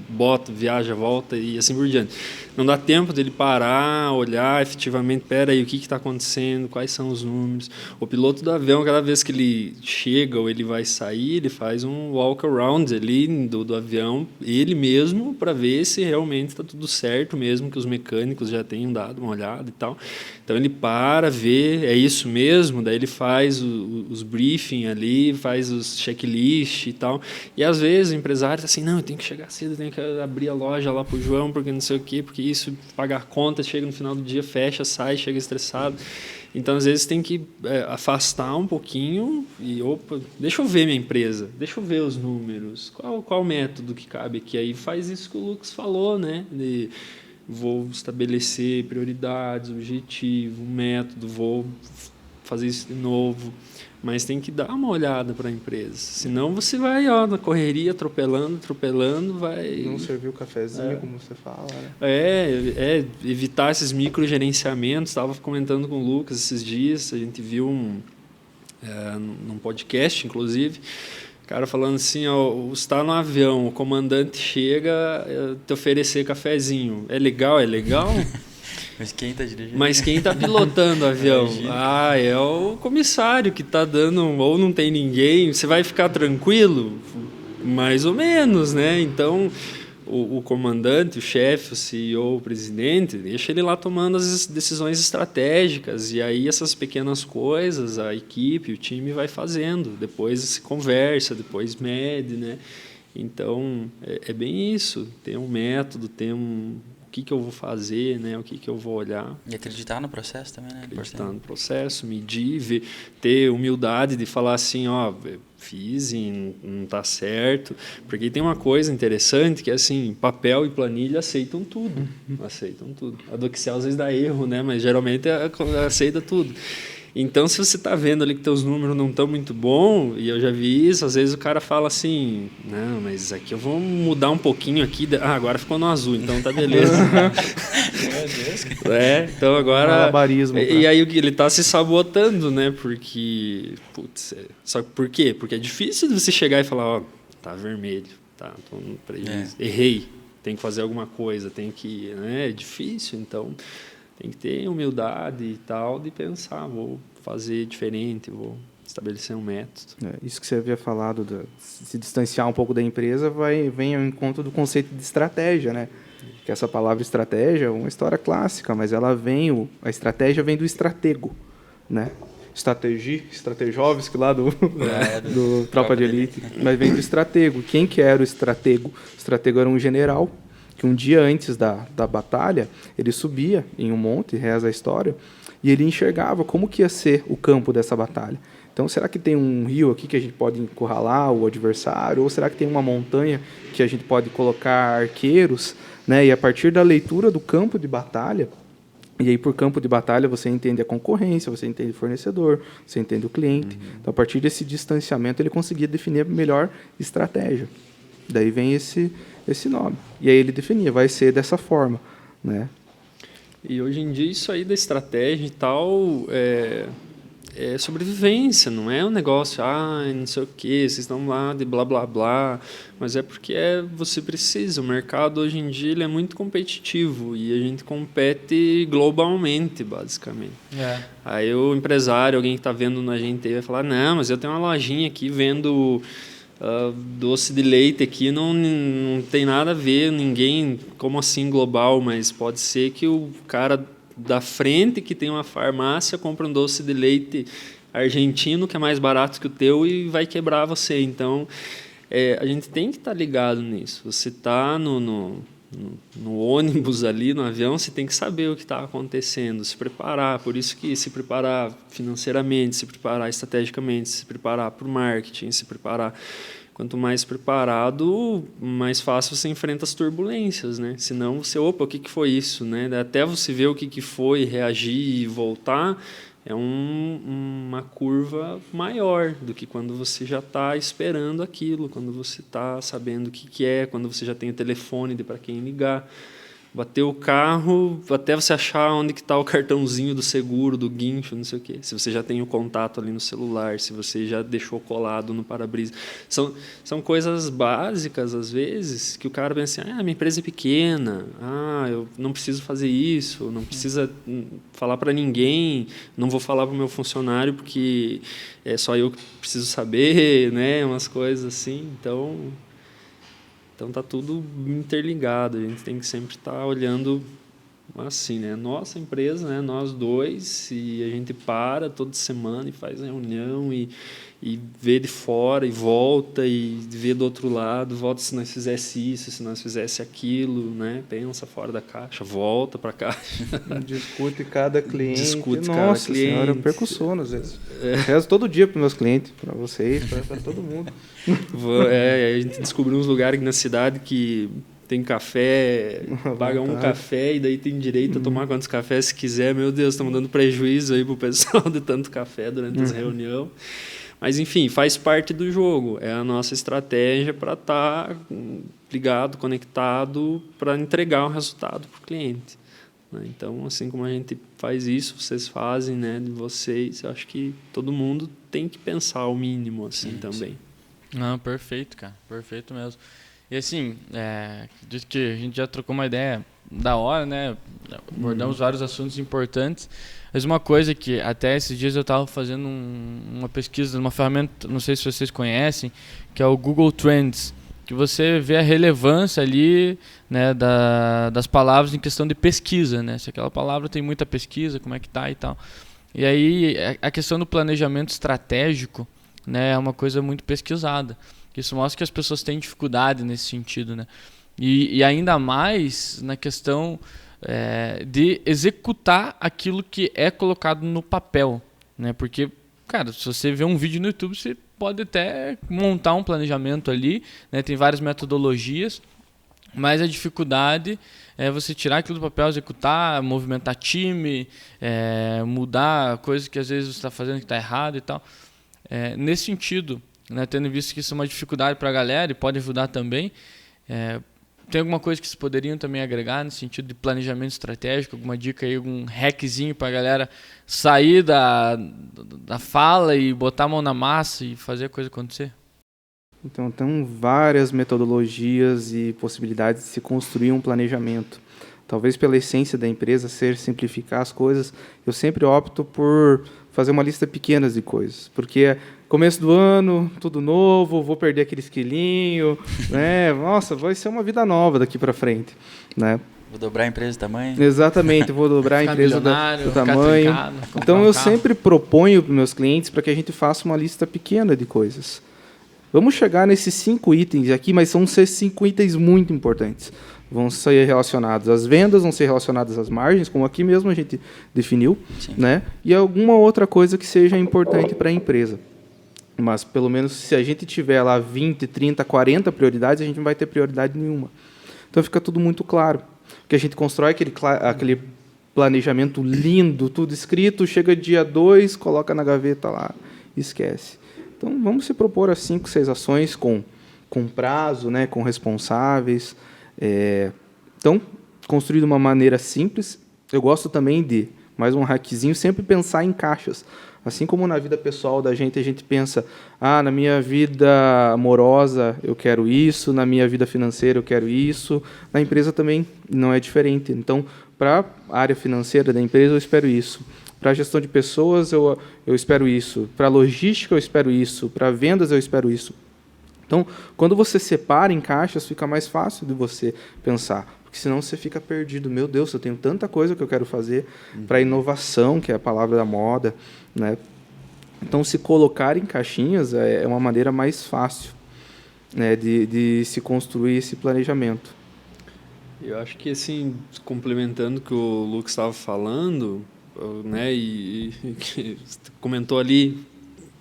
bota, viaja, volta e assim por diante. Não dá tempo dele parar, olhar efetivamente, espera aí, o que está acontecendo, quais são os números. O piloto do avião, cada vez que ele chega ou ele vai sair, ele faz um walk around ali do avião, ele mesmo, para ver se realmente está tudo certo, mesmo que os mecânicos já tenham dado uma olhada e tal. Então ele para, vê, é isso mesmo, daí ele faz os briefing ali, faz os checklist e tal. E às vezes o empresário está assim, não, eu tenho que chegar cedo, eu tenho que abrir a loja lá para o João, porque não sei o quê, porque isso, pagar conta, chega no final do dia, fecha, sai, chega estressado. Então, às vezes, tem que afastar um pouquinho e, opa, deixa eu ver minha empresa, deixa eu ver os números, qual o método que cabe aqui. Aí faz isso que o Lucas falou, né? Vou estabelecer prioridades, objetivo, método, vou fazer isso de novo. Mas tem que dar uma olhada para a empresa. Senão você vai na correria, atropelando, vai... Não servir o cafezinho, como você fala, né? Evitar esses microgerenciamentos. Estava comentando com o Lucas esses dias, a gente viu num podcast, inclusive, o cara falando assim, ó, está no avião, o comandante chega te oferecer cafezinho. É legal? Mas quem está dirigindo? Mas quem está pilotando o avião? É o comissário que está dando, ou não tem ninguém. Você vai ficar tranquilo? Mais ou menos, né? Então, o comandante, o chefe, o CEO, o presidente, deixa ele lá tomando as decisões estratégicas. E aí essas pequenas coisas, a equipe, o time vai fazendo. Depois se conversa, depois mede, né? Então, é bem isso. Tem um método, tem o que eu vou fazer, né? O que eu vou olhar. E acreditar no processo também, né? Acreditar no processo, medir, ter humildade de falar assim, ó, fiz e não está certo. Porque tem uma coisa interessante que é assim, papel e planilha aceitam tudo. Aceitam tudo. A do Excel às vezes dá erro, né? Mas geralmente aceita tudo. Então, se você está vendo ali que teus números não estão muito bons, e eu já vi isso, às vezes o cara fala assim, não, mas aqui eu vou mudar um pouquinho aqui, agora ficou no azul, então tá beleza. Então agora... Malabarismo, e aí ele está se sabotando, né? Porque, só por quê? Porque é difícil de você chegar e falar, ó, tá vermelho, tá, tô no prejuízo, errei, tem que fazer alguma coisa, tem que... né? É difícil, então... Tem que ter humildade e tal de pensar, vou fazer diferente, vou estabelecer um método. Isso que você havia falado, de se distanciar um pouco da empresa, vem ao encontro do conceito de estratégia, né? Que essa palavra estratégia é uma história clássica, mas a estratégia vem do estratego, né? Strategovski lá do Tropa de Elite, mas vem do estratego. Quem que era o estratego? O estratego era um general que um dia antes da batalha, ele subia em um monte, reza a história, e ele enxergava como que ia ser o campo dessa batalha. Então, será que tem um rio aqui que a gente pode encurralar o adversário? Ou será que tem uma montanha que a gente pode colocar arqueiros? Né? E a partir da leitura do campo de batalha, e aí por campo de batalha você entende a concorrência, você entende o fornecedor, você entende o cliente. Então, a partir desse distanciamento, ele conseguia definir a melhor estratégia. Daí vem esse nome. E aí ele definia, vai ser dessa forma, né? E hoje em dia isso aí da estratégia e tal é sobrevivência, não é um negócio, não sei o que, vocês estão lá de blá blá blá, mas é porque você precisa. O mercado hoje em dia ele é muito competitivo e a gente compete globalmente, basicamente. Aí o empresário, alguém que está vendo na gente vai falar, não, mas eu tenho uma lojinha aqui vendo... doce de leite aqui não tem nada a ver, ninguém, como assim global, mas pode ser que o cara da frente que tem uma farmácia compra um doce de leite argentino que é mais barato que o teu e vai quebrar você. Então, a gente tem que estar ligado nisso. Você está no ônibus ali, no avião, você tem que saber o que está acontecendo, se preparar. Por isso que se preparar financeiramente, se preparar estrategicamente, se preparar para o marketing, se preparar... Quanto mais preparado, mais fácil você enfrenta as turbulências, né? Senão você, o que foi isso, né? Até você ver o que foi, reagir e voltar, é uma curva maior do que quando você já está esperando aquilo, quando você está sabendo o que é, quando você já tem o telefone para quem ligar. Bateu o carro, até você achar onde que está o cartãozinho do seguro, do guincho, não sei o quê. Se você já tem o contato ali no celular, se você já deixou colado no para-brisa. São coisas básicas, às vezes, que o cara pensa assim, minha empresa é pequena, eu não preciso fazer isso, não precisa falar para ninguém, não vou falar para o meu funcionário porque é só eu que preciso saber, né? Umas coisas assim. Então tá tudo interligado, a gente tem que sempre estar olhando assim, né? Nossa empresa, né? Nós dois, e a gente para toda semana e faz reunião e vê de fora e volta e vê do outro lado, volta se nós fizesse isso, se nós fizesse aquilo, né? Pensa fora da caixa, volta para a caixa. Discute cada cliente. Discute Nossa cada cliente. senhora, eu perco sono às vezes. Rezo todo dia para meus clientes, para vocês, para todo mundo. A gente descobriu uns lugares aqui na cidade que tem café, paga um café e daí tem direito a tomar quantos cafés se quiser. Meu Deus, estamos dando prejuízo aí pro pessoal de tanto café durante as reuniões. Mas, enfim, faz parte do jogo. É a nossa estratégia para estar ligado, conectado, para entregar um resultado para o cliente. Então, assim como a gente faz isso, vocês fazem, né, de vocês, eu acho que todo mundo tem que pensar o mínimo assim também. Não, perfeito, cara. Perfeito mesmo. E assim, acredito que a gente já trocou uma ideia da hora, né? Abordamos vários assuntos importantes. Mas uma coisa que até esses dias eu estava fazendo uma pesquisa numa ferramenta, não sei se vocês conhecem, que é o Google Trends, que você vê a relevância ali, né, das palavras em questão de pesquisa, né? Se aquela palavra tem muita pesquisa, como é que tá e tal. E aí a questão do planejamento estratégico, né, é uma coisa muito pesquisada. Isso mostra que as pessoas têm dificuldade nesse sentido, né? E ainda mais na questão de executar aquilo que é colocado no papel, né? Porque, cara, se você vê um vídeo no YouTube, você pode até montar um planejamento ali, né? Tem várias metodologias, mas a dificuldade é você tirar aquilo do papel, executar, movimentar time, mudar coisas que às vezes você está fazendo que está errado e tal. Nesse sentido, né, tendo visto que isso é uma dificuldade para a galera e pode ajudar também, tem alguma coisa que vocês poderiam também agregar no sentido de planejamento estratégico, alguma dica aí, algum hackzinho para a galera sair da fala e botar a mão na massa e fazer a coisa acontecer? Então, tem várias metodologias e possibilidades de se construir um planejamento. Talvez pela essência da empresa ser simplificar as coisas, eu sempre opto por fazer uma lista pequena de coisas, porque começo do ano, tudo novo, vou perder aquele quilinho, né? Nossa, vai ser uma vida nova daqui para frente, né? Vou dobrar a empresa de tamanho. Exatamente, vou dobrar a empresa do tamanho. Trincado, então eu sempre proponho para meus clientes para que a gente faça uma lista pequena de coisas. Vamos chegar nesses 5 itens aqui, mas são 5 itens muito importantes. Vão ser relacionados às vendas, vão ser relacionados às margens, como aqui mesmo a gente definiu, né? E alguma outra coisa que seja importante para a empresa. Mas, pelo menos, se a gente tiver lá 20, 30, 40 prioridades, a gente não vai ter prioridade nenhuma. Então, fica tudo muito claro. Porque a gente constrói aquele planejamento lindo, tudo escrito, chega dia 2, coloca na gaveta lá e esquece. Então, vamos se propor as 5, 6 ações com prazo, né, com responsáveis. Então, construir de uma maneira simples. Eu gosto também de, mais um hackzinho, sempre pensar em caixas. Assim como na vida pessoal da gente, a gente pensa, na minha vida amorosa eu quero isso, na minha vida financeira eu quero isso, na empresa também não é diferente. Então, para a área financeira da empresa eu espero isso, para a gestão de pessoas eu espero isso, para a logística eu espero isso, para vendas eu espero isso. Então, quando você separa em caixas, fica mais fácil de você pensar. Porque senão você fica perdido. Meu Deus, eu tenho tanta coisa que eu quero fazer para a inovação, que é a palavra da moda, né? Então, se colocar em caixinhas é uma maneira mais fácil, né, de se construir esse planejamento. Eu acho que, assim, complementando o que o Lucas estava falando, né, e comentou ali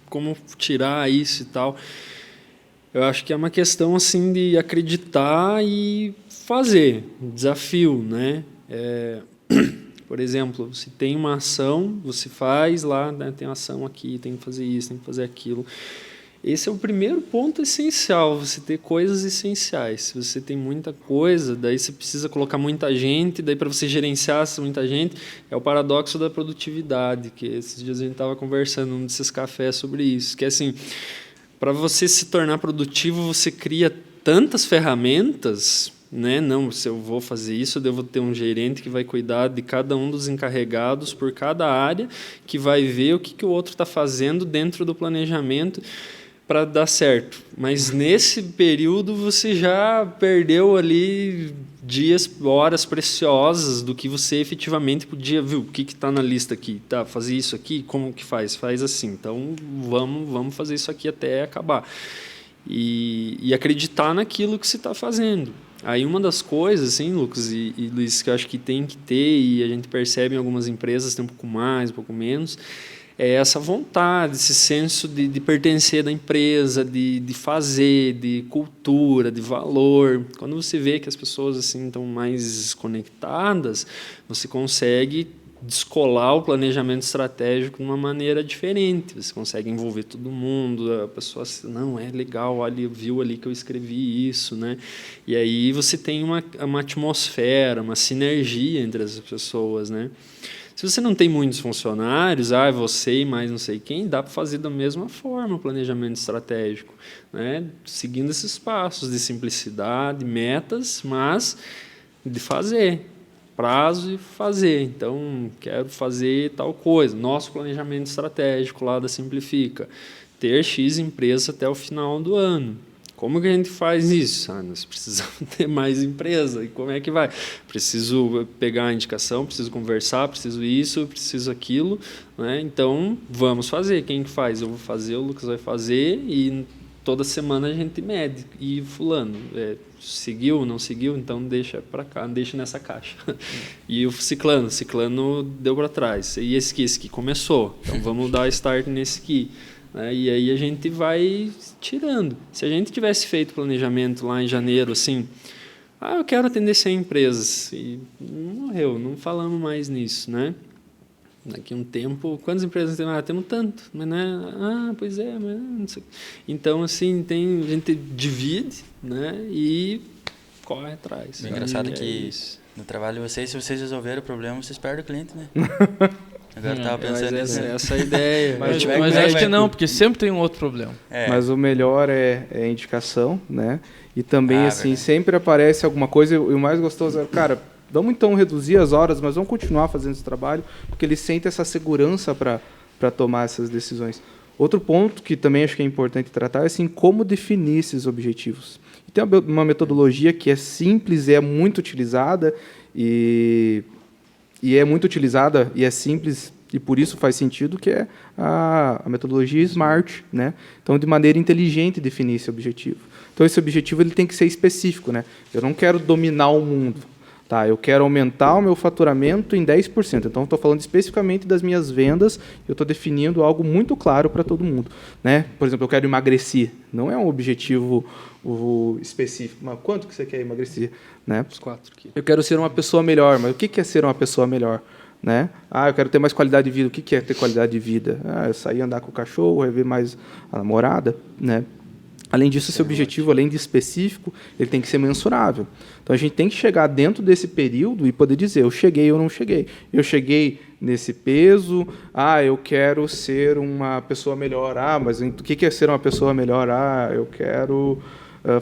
como tirar isso e tal, eu acho que é uma questão assim de acreditar e fazer, desafio, né? Por exemplo, se tem uma ação, você faz lá, né, tem uma ação aqui, tem que fazer isso, tem que fazer aquilo. Esse é o primeiro ponto essencial, você ter coisas essenciais. Se você tem muita coisa, daí você precisa colocar muita gente, daí para você gerenciar essa muita gente, é o paradoxo da produtividade, que esses dias a gente estava conversando num desses cafés sobre isso, que é assim, para você se tornar produtivo, você cria tantas ferramentas, né? Não, se eu vou fazer isso, eu devo ter um gerente que vai cuidar de cada um dos encarregados por cada área, que vai ver o que o outro está fazendo dentro do planejamento para dar certo. Mas nesse período você já perdeu ali dias, horas preciosas do que você efetivamente podia, viu, o que está na lista aqui, tá, fazer isso aqui, como que faz? Faz assim. Então vamos fazer isso aqui até acabar. E acreditar naquilo que você está fazendo. Aí uma das coisas, assim, Lucas e Luiz, que eu acho que tem que ter, e a gente percebe em algumas empresas, tem um pouco mais, um pouco menos, é essa vontade, esse senso de pertencer da empresa, de fazer, de cultura, de valor. Quando você vê que as pessoas assim estão mais conectadas, você consegue descolar o planejamento estratégico de uma maneira diferente. Você consegue envolver todo mundo, a pessoa não, é legal, olha, viu ali que eu escrevi isso, né? E aí você tem uma atmosfera, uma sinergia entre as pessoas, né? Se você não tem muitos funcionários, você e mais não sei quem, dá para fazer da mesma forma o planejamento estratégico, né? Seguindo esses passos de simplicidade, metas, mas de fazer. Prazo e fazer. Então, quero fazer tal coisa. Nosso planejamento estratégico lá da Simplifica. Ter X empresas até o final do ano. Como que a gente faz isso? Nós precisamos ter mais empresa. E como é que vai? Preciso pegar a indicação, preciso conversar, preciso isso, preciso aquilo. Né? Então, vamos fazer. Quem que faz? Eu vou fazer, o Lucas vai fazer e toda semana a gente mede. E fulano, seguiu, não seguiu, então deixa para cá, deixa nessa caixa. E o ciclano deu para trás. E esse aqui começou. Então vamos dar start nesse aqui. E aí a gente vai tirando. Se a gente tivesse feito planejamento lá em janeiro, assim, eu quero atender 100 empresas. E morreu, não falamos mais nisso, né? Daqui a um tempo, quantas empresas tem? Temos tanto, mas né? Pois é, mas não sei. Então, assim, a gente divide, né? E corre atrás. O engraçado que no trabalho de vocês, se vocês resolverem o problema, vocês perdem o cliente, né? Agora eu tava pensando nisso. Essa é a ideia. Mas acho que não, porque sempre tem um outro problema. Mas o melhor é a indicação, né? E também, assim, sempre aparece alguma coisa, e o mais gostoso é, cara, vamos então reduzir as horas, mas vamos continuar fazendo esse trabalho, porque ele sente essa segurança para tomar essas decisões. Outro ponto que também acho que é importante tratar é assim, como definir esses objetivos. E tem uma metodologia que é simples e é muito utilizada, e é muito utilizada e é simples, e por isso faz sentido, que é a metodologia SMART, né? Então, de maneira inteligente definir esse objetivo. Então, esse objetivo ele tem que ser específico, né? Eu não quero dominar o mundo. Tá, eu quero aumentar o meu faturamento em 10%. Então, estou falando especificamente das minhas vendas, eu estou definindo algo muito claro para todo mundo. Né? Por exemplo, eu quero emagrecer. Não é um objetivo específico. Mas quanto que você quer emagrecer? Né? Os 4 aqui. Eu quero ser uma pessoa melhor. Mas o que é ser uma pessoa melhor? Né? Eu quero ter mais qualidade de vida. O que é ter qualidade de vida? Eu sair andar com o cachorro, rever mais a namorada, né? Além disso, esse objetivo, além de específico, ele tem que ser mensurável. Então, a gente tem que chegar dentro desse período e poder dizer, eu cheguei ou não cheguei. Eu cheguei nesse peso, eu quero ser uma pessoa melhor. Mas o que é ser uma pessoa melhor? Eu quero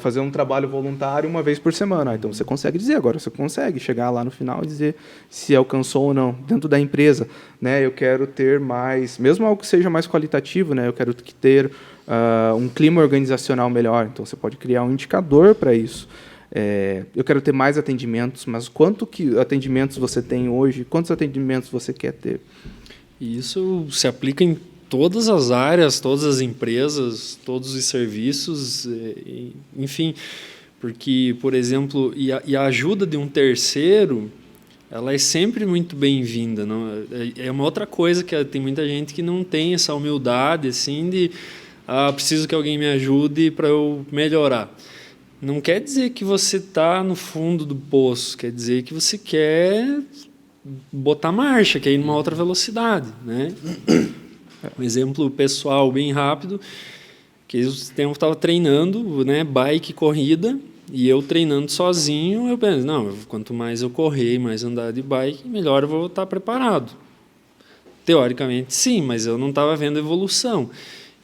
fazer um trabalho voluntário uma vez por semana. Então, você consegue dizer agora, você consegue chegar lá no final e dizer se alcançou ou não. Dentro da empresa, né, eu quero ter mais, mesmo algo que seja mais qualitativo, né, eu quero ter um clima organizacional melhor. Então, você pode criar um indicador para isso. Eu quero ter mais atendimentos, mas quanto que atendimentos você tem hoje? Quantos atendimentos você quer ter? E isso se aplica em todas as áreas, todas as empresas, todos os serviços, enfim. Porque, por exemplo, e a ajuda de um terceiro, ela é sempre muito bem-vinda. É uma outra coisa que tem muita gente que não tem essa humildade, assim, de preciso que alguém me ajude para eu melhorar. Não quer dizer que você está no fundo do poço, quer dizer que você quer botar marcha, quer ir numa outra velocidade, né? Um exemplo pessoal bem rápido. Porque esse tempo eu estava treinando, né, bike, corrida, e eu treinando sozinho, eu penso, não, quanto mais eu correr e mais andar de bike, melhor eu vou estar preparado. Teoricamente, sim, mas eu não estava vendo evolução.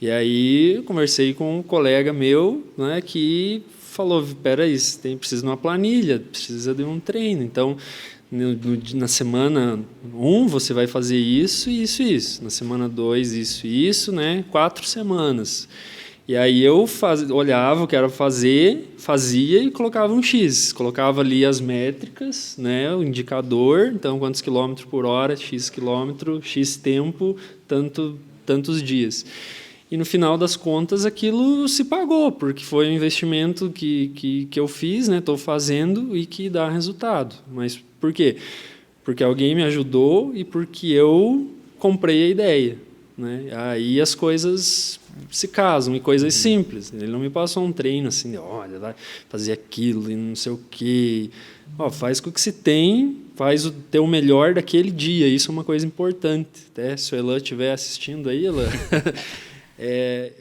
E aí eu conversei com um colega meu, né, que falou, peraí, você precisa de uma planilha, precisa de um treino. Então, na semana 1 você vai fazer isso, isso, isso. Na semana 2, isso, isso, né? 4 semanas. E aí eu olhava o que era fazer, fazia e colocava um X. Colocava ali as métricas, né? O indicador, então quantos quilômetros por hora, X quilômetro, X tempo, tantos dias. E no final das contas aquilo se pagou, porque foi um investimento que eu fiz, né? Estou fazendo e que dá resultado. Mas por quê? Porque alguém me ajudou e porque eu comprei a ideia, né? Aí as coisas se casam, e coisas simples. Ele não me passou um treino assim, de, olha, vai fazer aquilo e não sei o quê. Ó, faz com o que se tem, faz o teu melhor daquele dia. Isso é uma coisa importante. Até se o Elan estiver assistindo aí, Elan...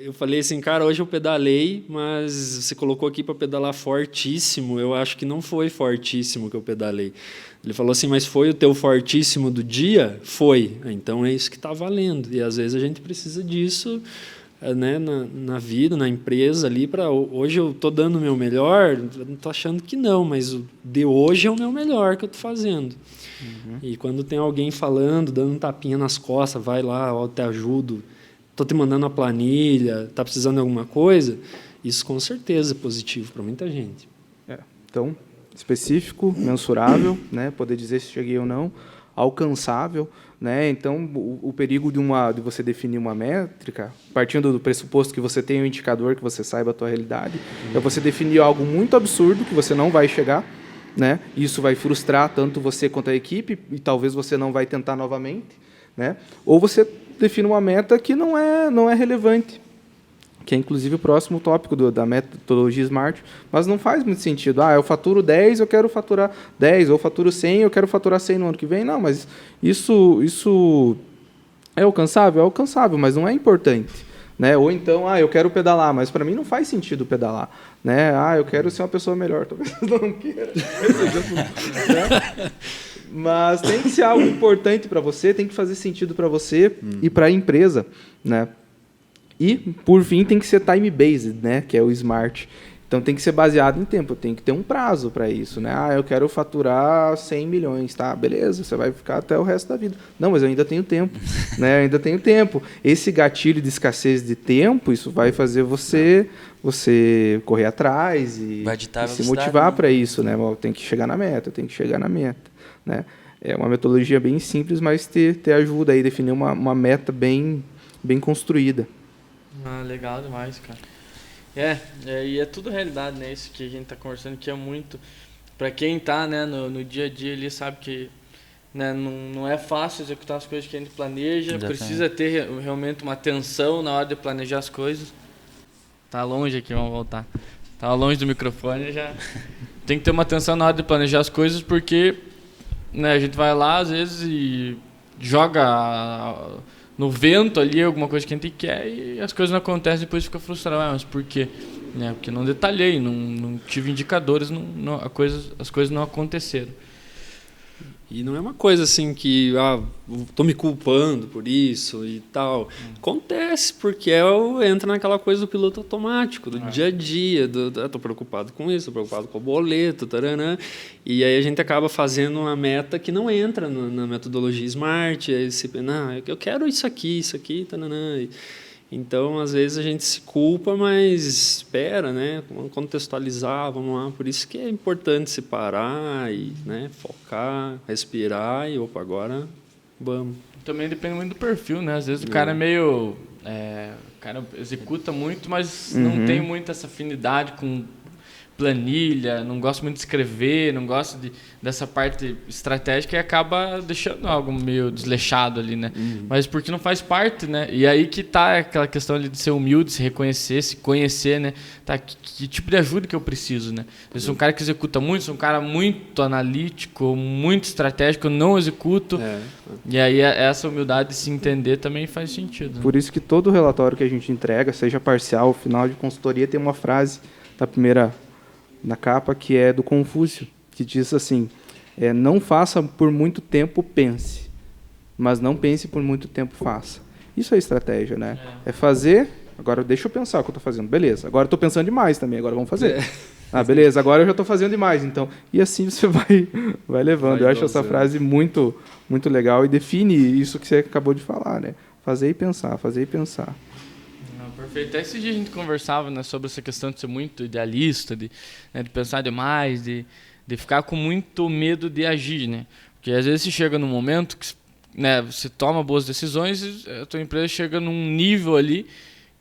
eu falei assim, cara, hoje eu pedalei, mas você colocou aqui para pedalar fortíssimo. Eu acho que não foi fortíssimo que eu pedalei. Ele falou assim, mas foi o teu fortíssimo do dia? Foi. Então é isso que está valendo. E às vezes a gente precisa disso, né, na vida, na empresa ali. Hoje eu estou dando o meu melhor, não estou achando que não, mas o de hoje é o meu melhor que eu estou fazendo. E quando tem alguém falando, dando um tapinha nas costas, vai lá, eu te ajudo. Estou te mandando uma planilha, está precisando de alguma coisa, isso com certeza é positivo para muita gente. Então, específico, mensurável, né? Poder dizer se cheguei ou não, alcançável, né? Então, o perigo de você definir uma métrica, partindo do pressuposto que você tem um indicador, que você saiba a tua realidade, é você definir algo muito absurdo que você não vai chegar, né? Isso vai frustrar tanto você quanto a equipe e talvez você não vai tentar novamente, né? Ou você define uma meta que não é relevante, que é inclusive o próximo tópico da metodologia SMART, mas não faz muito sentido. Eu faturo 10, eu quero faturar 10, ou faturo 100, eu quero faturar 100 no ano que vem. Não, mas isso é alcançável? É alcançável, mas não é importante. Né? Ou então, eu quero pedalar, mas para mim não faz sentido pedalar. Né? Eu quero ser uma pessoa melhor, talvez eu não queira. Né? Mas tem que ser algo importante para você, tem que fazer sentido para você e para a empresa, né? E, por fim, tem que ser time-based, né? Que é o SMART. Então, tem que ser baseado em tempo, tem que ter um prazo para isso, né? Eu quero faturar 100 milhões, tá? Beleza, você vai ficar até o resto da vida. Não, mas eu ainda tenho tempo, né? Eu ainda tenho tempo. Esse gatilho de escassez de tempo, isso vai fazer você correr atrás e se motivar para isso, né? Tem que chegar na meta, né? É uma metodologia bem simples, mas ter ajuda aí, definir uma meta bem construída. Legal demais, cara. E é tudo realidade, né? Isso que a gente tá conversando, que é muito... Para quem tá, né, no dia a dia, ele sabe que, né, não é fácil executar as coisas que a gente planeja. Exatamente. Precisa ter realmente uma atenção na hora de planejar as coisas. Tá longe aqui, vamos voltar. Tava longe do microfone, já... Tem que ter uma atenção na hora de planejar as coisas, porque... Né, a gente vai lá, às vezes, e joga no vento ali alguma coisa que a gente quer e as coisas não acontecem, depois fica frustrado. Mas por quê? Né, porque não detalhei, não tive indicadores, as coisas não aconteceram. E não é uma coisa assim que estou me culpando por isso e tal. Acontece, porque entra naquela coisa do piloto automático, do dia a dia, estou preocupado com isso, estou preocupado com o boleto, taranã, e aí a gente acaba fazendo uma meta que não entra na metodologia SMART, aí você pensa, eu quero isso aqui, taranã. Então, às vezes, a gente se culpa, mas espera, né? Vamos contextualizar, vamos lá. Por isso que é importante se parar e, né, focar, respirar e, agora vamos. Também depende muito do perfil, né? Às vezes o cara é meio... o cara executa muito, mas não tem muita essa afinidade com planilha, não gosto muito de escrever, não gosto dessa parte estratégica e acaba deixando algo meio desleixado ali, né? Mas porque não faz parte, né? E aí que tá aquela questão ali de ser humilde, se reconhecer, se conhecer, né? Tá, que tipo de ajuda que eu preciso, né? Eu sou um cara que executa muito, sou um cara muito analítico, muito estratégico, eu não executo. E aí essa humildade de se entender também faz sentido. Né? Por isso que todo relatório que a gente entrega, seja parcial ou final de consultoria, tem uma frase da primeira na capa, que é do Confúcio, que diz assim, não faça por muito tempo, pense, mas não pense por muito tempo, faça. Isso é estratégia, né? É fazer, agora deixa eu pensar o que eu estou fazendo, beleza, agora eu estou pensando demais também, agora vamos fazer. Beleza, agora eu já estou fazendo demais, então, e assim você vai levando. Eu acho essa frase muito, muito legal e define isso que você acabou de falar, né? Fazer e pensar, fazer e pensar. Perfeito. Até esse dia a gente conversava, né, sobre essa questão de ser muito idealista, de pensar demais, de ficar com muito medo de agir, né? Porque às vezes você chega num momento que, né, você toma boas decisões e a tua empresa chega num nível ali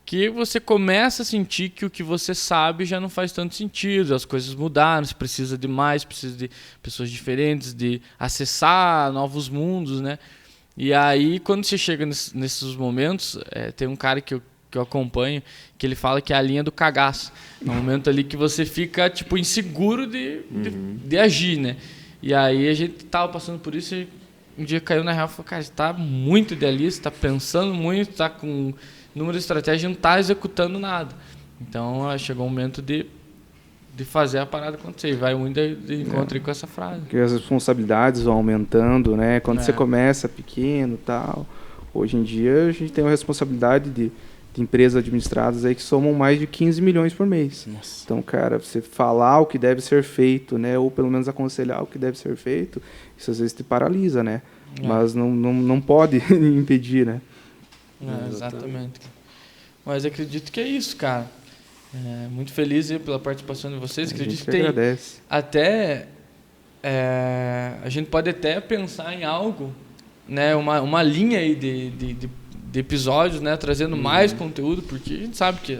que você começa a sentir que o que você sabe já não faz tanto sentido, as coisas mudaram, você precisa de mais, precisa de pessoas diferentes, de acessar novos mundos, né? E aí, quando você chega nesses momentos, tem um cara que eu acompanho, que ele fala que é a linha do cagaço. É um momento ali que você fica, tipo, inseguro de agir, né? E aí a gente tava passando por isso e um dia caiu na real e falou, cara, você tá muito idealista, tá pensando muito, tá com número de estratégia e não tá executando nada. Então, chegou o momento de fazer a parada acontecer. E vai muito de encontro com essa frase. Porque as responsabilidades vão aumentando, né? Quando você começa pequeno e tal. Hoje em dia, a gente tem uma responsabilidade de empresas administradas aí que somam mais de 15 milhões por mês. Nossa. Então, cara, você falar o que deve ser feito, né, ou pelo menos aconselhar o que deve ser feito, isso às vezes te paralisa, né? Mas não pode impedir, né? Exatamente. Mas acredito que é isso, cara. Muito feliz aí pela participação de vocês. Acredito que tem agradece. Até a gente pode até pensar em algo, né, uma linha aí de episódios, né, trazendo mais conteúdo, porque a gente sabe que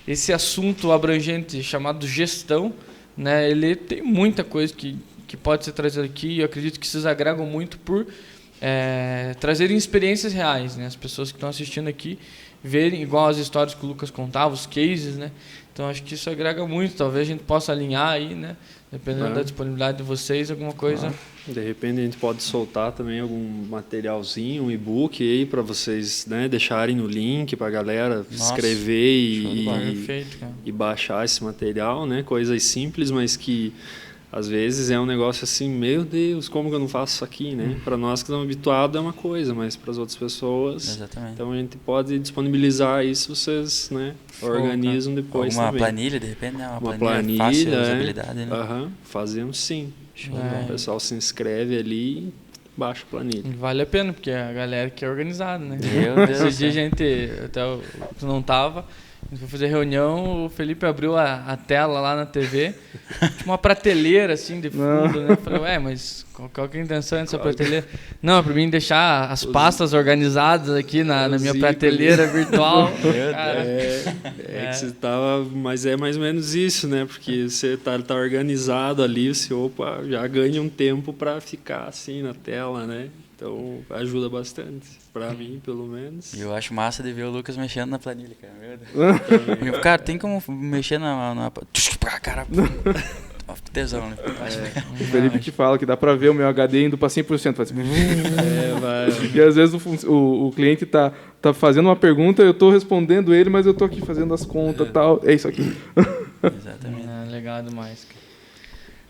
esse assunto abrangente chamado gestão, né, ele tem muita coisa que pode ser trazida aqui, e eu acredito que vocês agregam muito por trazerem experiências reais, né, as pessoas que estão assistindo aqui verem igual as histórias que o Lucas contava, os cases, né, então acho que isso agrega muito, talvez a gente possa alinhar aí, né, dependendo da disponibilidade de vocês, alguma coisa. De repente a gente pode soltar também algum materialzinho, um e-book aí para vocês, né, deixarem no link para a galera escrever e baixar esse material, né, coisas simples, mas que às vezes é um negócio assim, meu Deus, como que eu não faço isso aqui, né? Para nós que estamos habituados é uma coisa, mas para as outras pessoas... Exatamente. Então a gente pode disponibilizar isso, vocês, né, organizam depois alguma também. planilha, de repente, né? Uma planilha fácil de usabilidade, né? Fazemos sim. O pessoal se inscreve ali e baixa a planilha. Vale a pena, porque a galera que é organizada, né? Meu Deus. Esse dia a gente, até tu não tava, a gente foi fazer reunião, o Felipe abriu a tela lá na TV, tinha uma prateleira assim de fundo, né? Eu falei, mas qual que é a intenção dessa prateleira? Não, é pra mim deixar as pastas organizadas aqui na minha prateleira virtual. Cara, que você tava, mas é mais ou menos isso, né? Porque você tá organizado ali, você já ganha um tempo para ficar assim na tela, né? Então ajuda bastante, para mim pelo menos. E eu acho massa de ver o Lucas mexendo na planilha, cara. Meu Deus. Cara, tem como mexer na... Cara, tesão, né? O Felipe te fala que dá para ver o meu HD indo para 100%. Faz assim. Vai. E às vezes o cliente tá fazendo uma pergunta, eu tô respondendo ele, mas eu tô aqui fazendo as contas e tal. É isso aqui. Exatamente. Legal demais.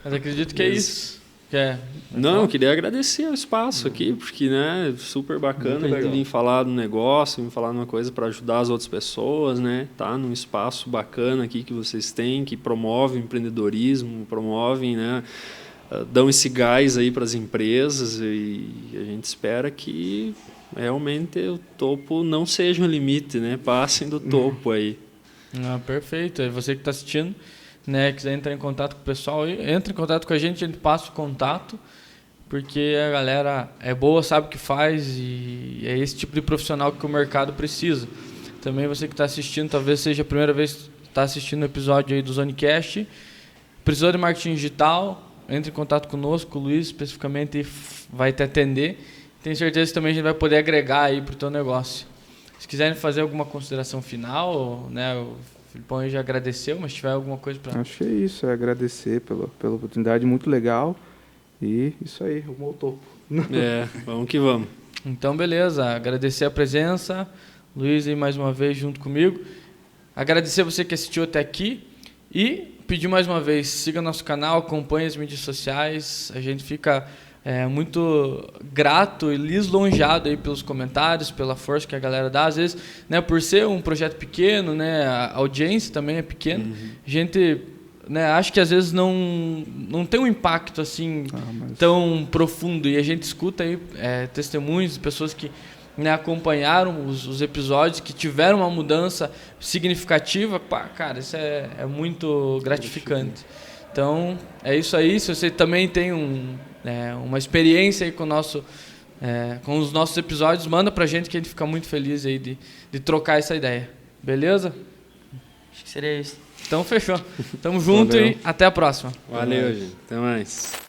Mas acredito que é isso. Não, eu queria agradecer o espaço aqui, porque, né, super bacana a gente vir falar do negócio, vir falar de uma coisa para ajudar as outras pessoas, né, tá num espaço bacana aqui que vocês têm, que promove o empreendedorismo, promovem, né, dão esse gás aí para as empresas e a gente espera que realmente o topo não seja um limite, né, passem do topo aí. Perfeito, é você que está assistindo, né, quiser entrar em contato com o pessoal, entra em contato com a gente passa o contato, porque a galera é boa, sabe o que faz e é esse tipo de profissional que o mercado precisa. Também você que está assistindo, talvez seja a primeira vez que está assistindo o episódio aí do Zonecast, Precisou de marketing digital, entre em contato conosco, o Luiz especificamente vai te atender. Tenho certeza que também a gente vai poder agregar aí para o teu negócio. Se quiserem fazer alguma consideração final, né, o Filipão aí já agradeceu, mas se tiver alguma coisa para... Acho que é isso, é agradecer pela oportunidade, muito legal. E isso aí, rumo ao topo. Vamos que vamos. Então, beleza. Agradecer a presença. Luiz aí mais uma vez junto comigo. Agradecer você que assistiu até aqui. E pedir mais uma vez, siga nosso canal, acompanhe as mídias sociais. A gente fica muito grato e lisonjeado aí pelos comentários, pela força que a galera dá. Às vezes, né, por ser um projeto pequeno, né, a audiência também é pequena. A gente... né, acho que às vezes não tem um impacto assim tão profundo, e a gente escuta aí testemunhos de pessoas que, né, acompanharam os episódios, que tiveram uma mudança significativa. Pá, cara, isso é muito gratificante. Então é isso aí. Se você também tem uma experiência aí com os nossos episódios, manda pra gente que a gente fica muito feliz aí de trocar essa ideia, beleza? Acho que seria isso. Então, fechou. Tamo junto. Valeu. E até a próxima. Valeu, gente. Até mais.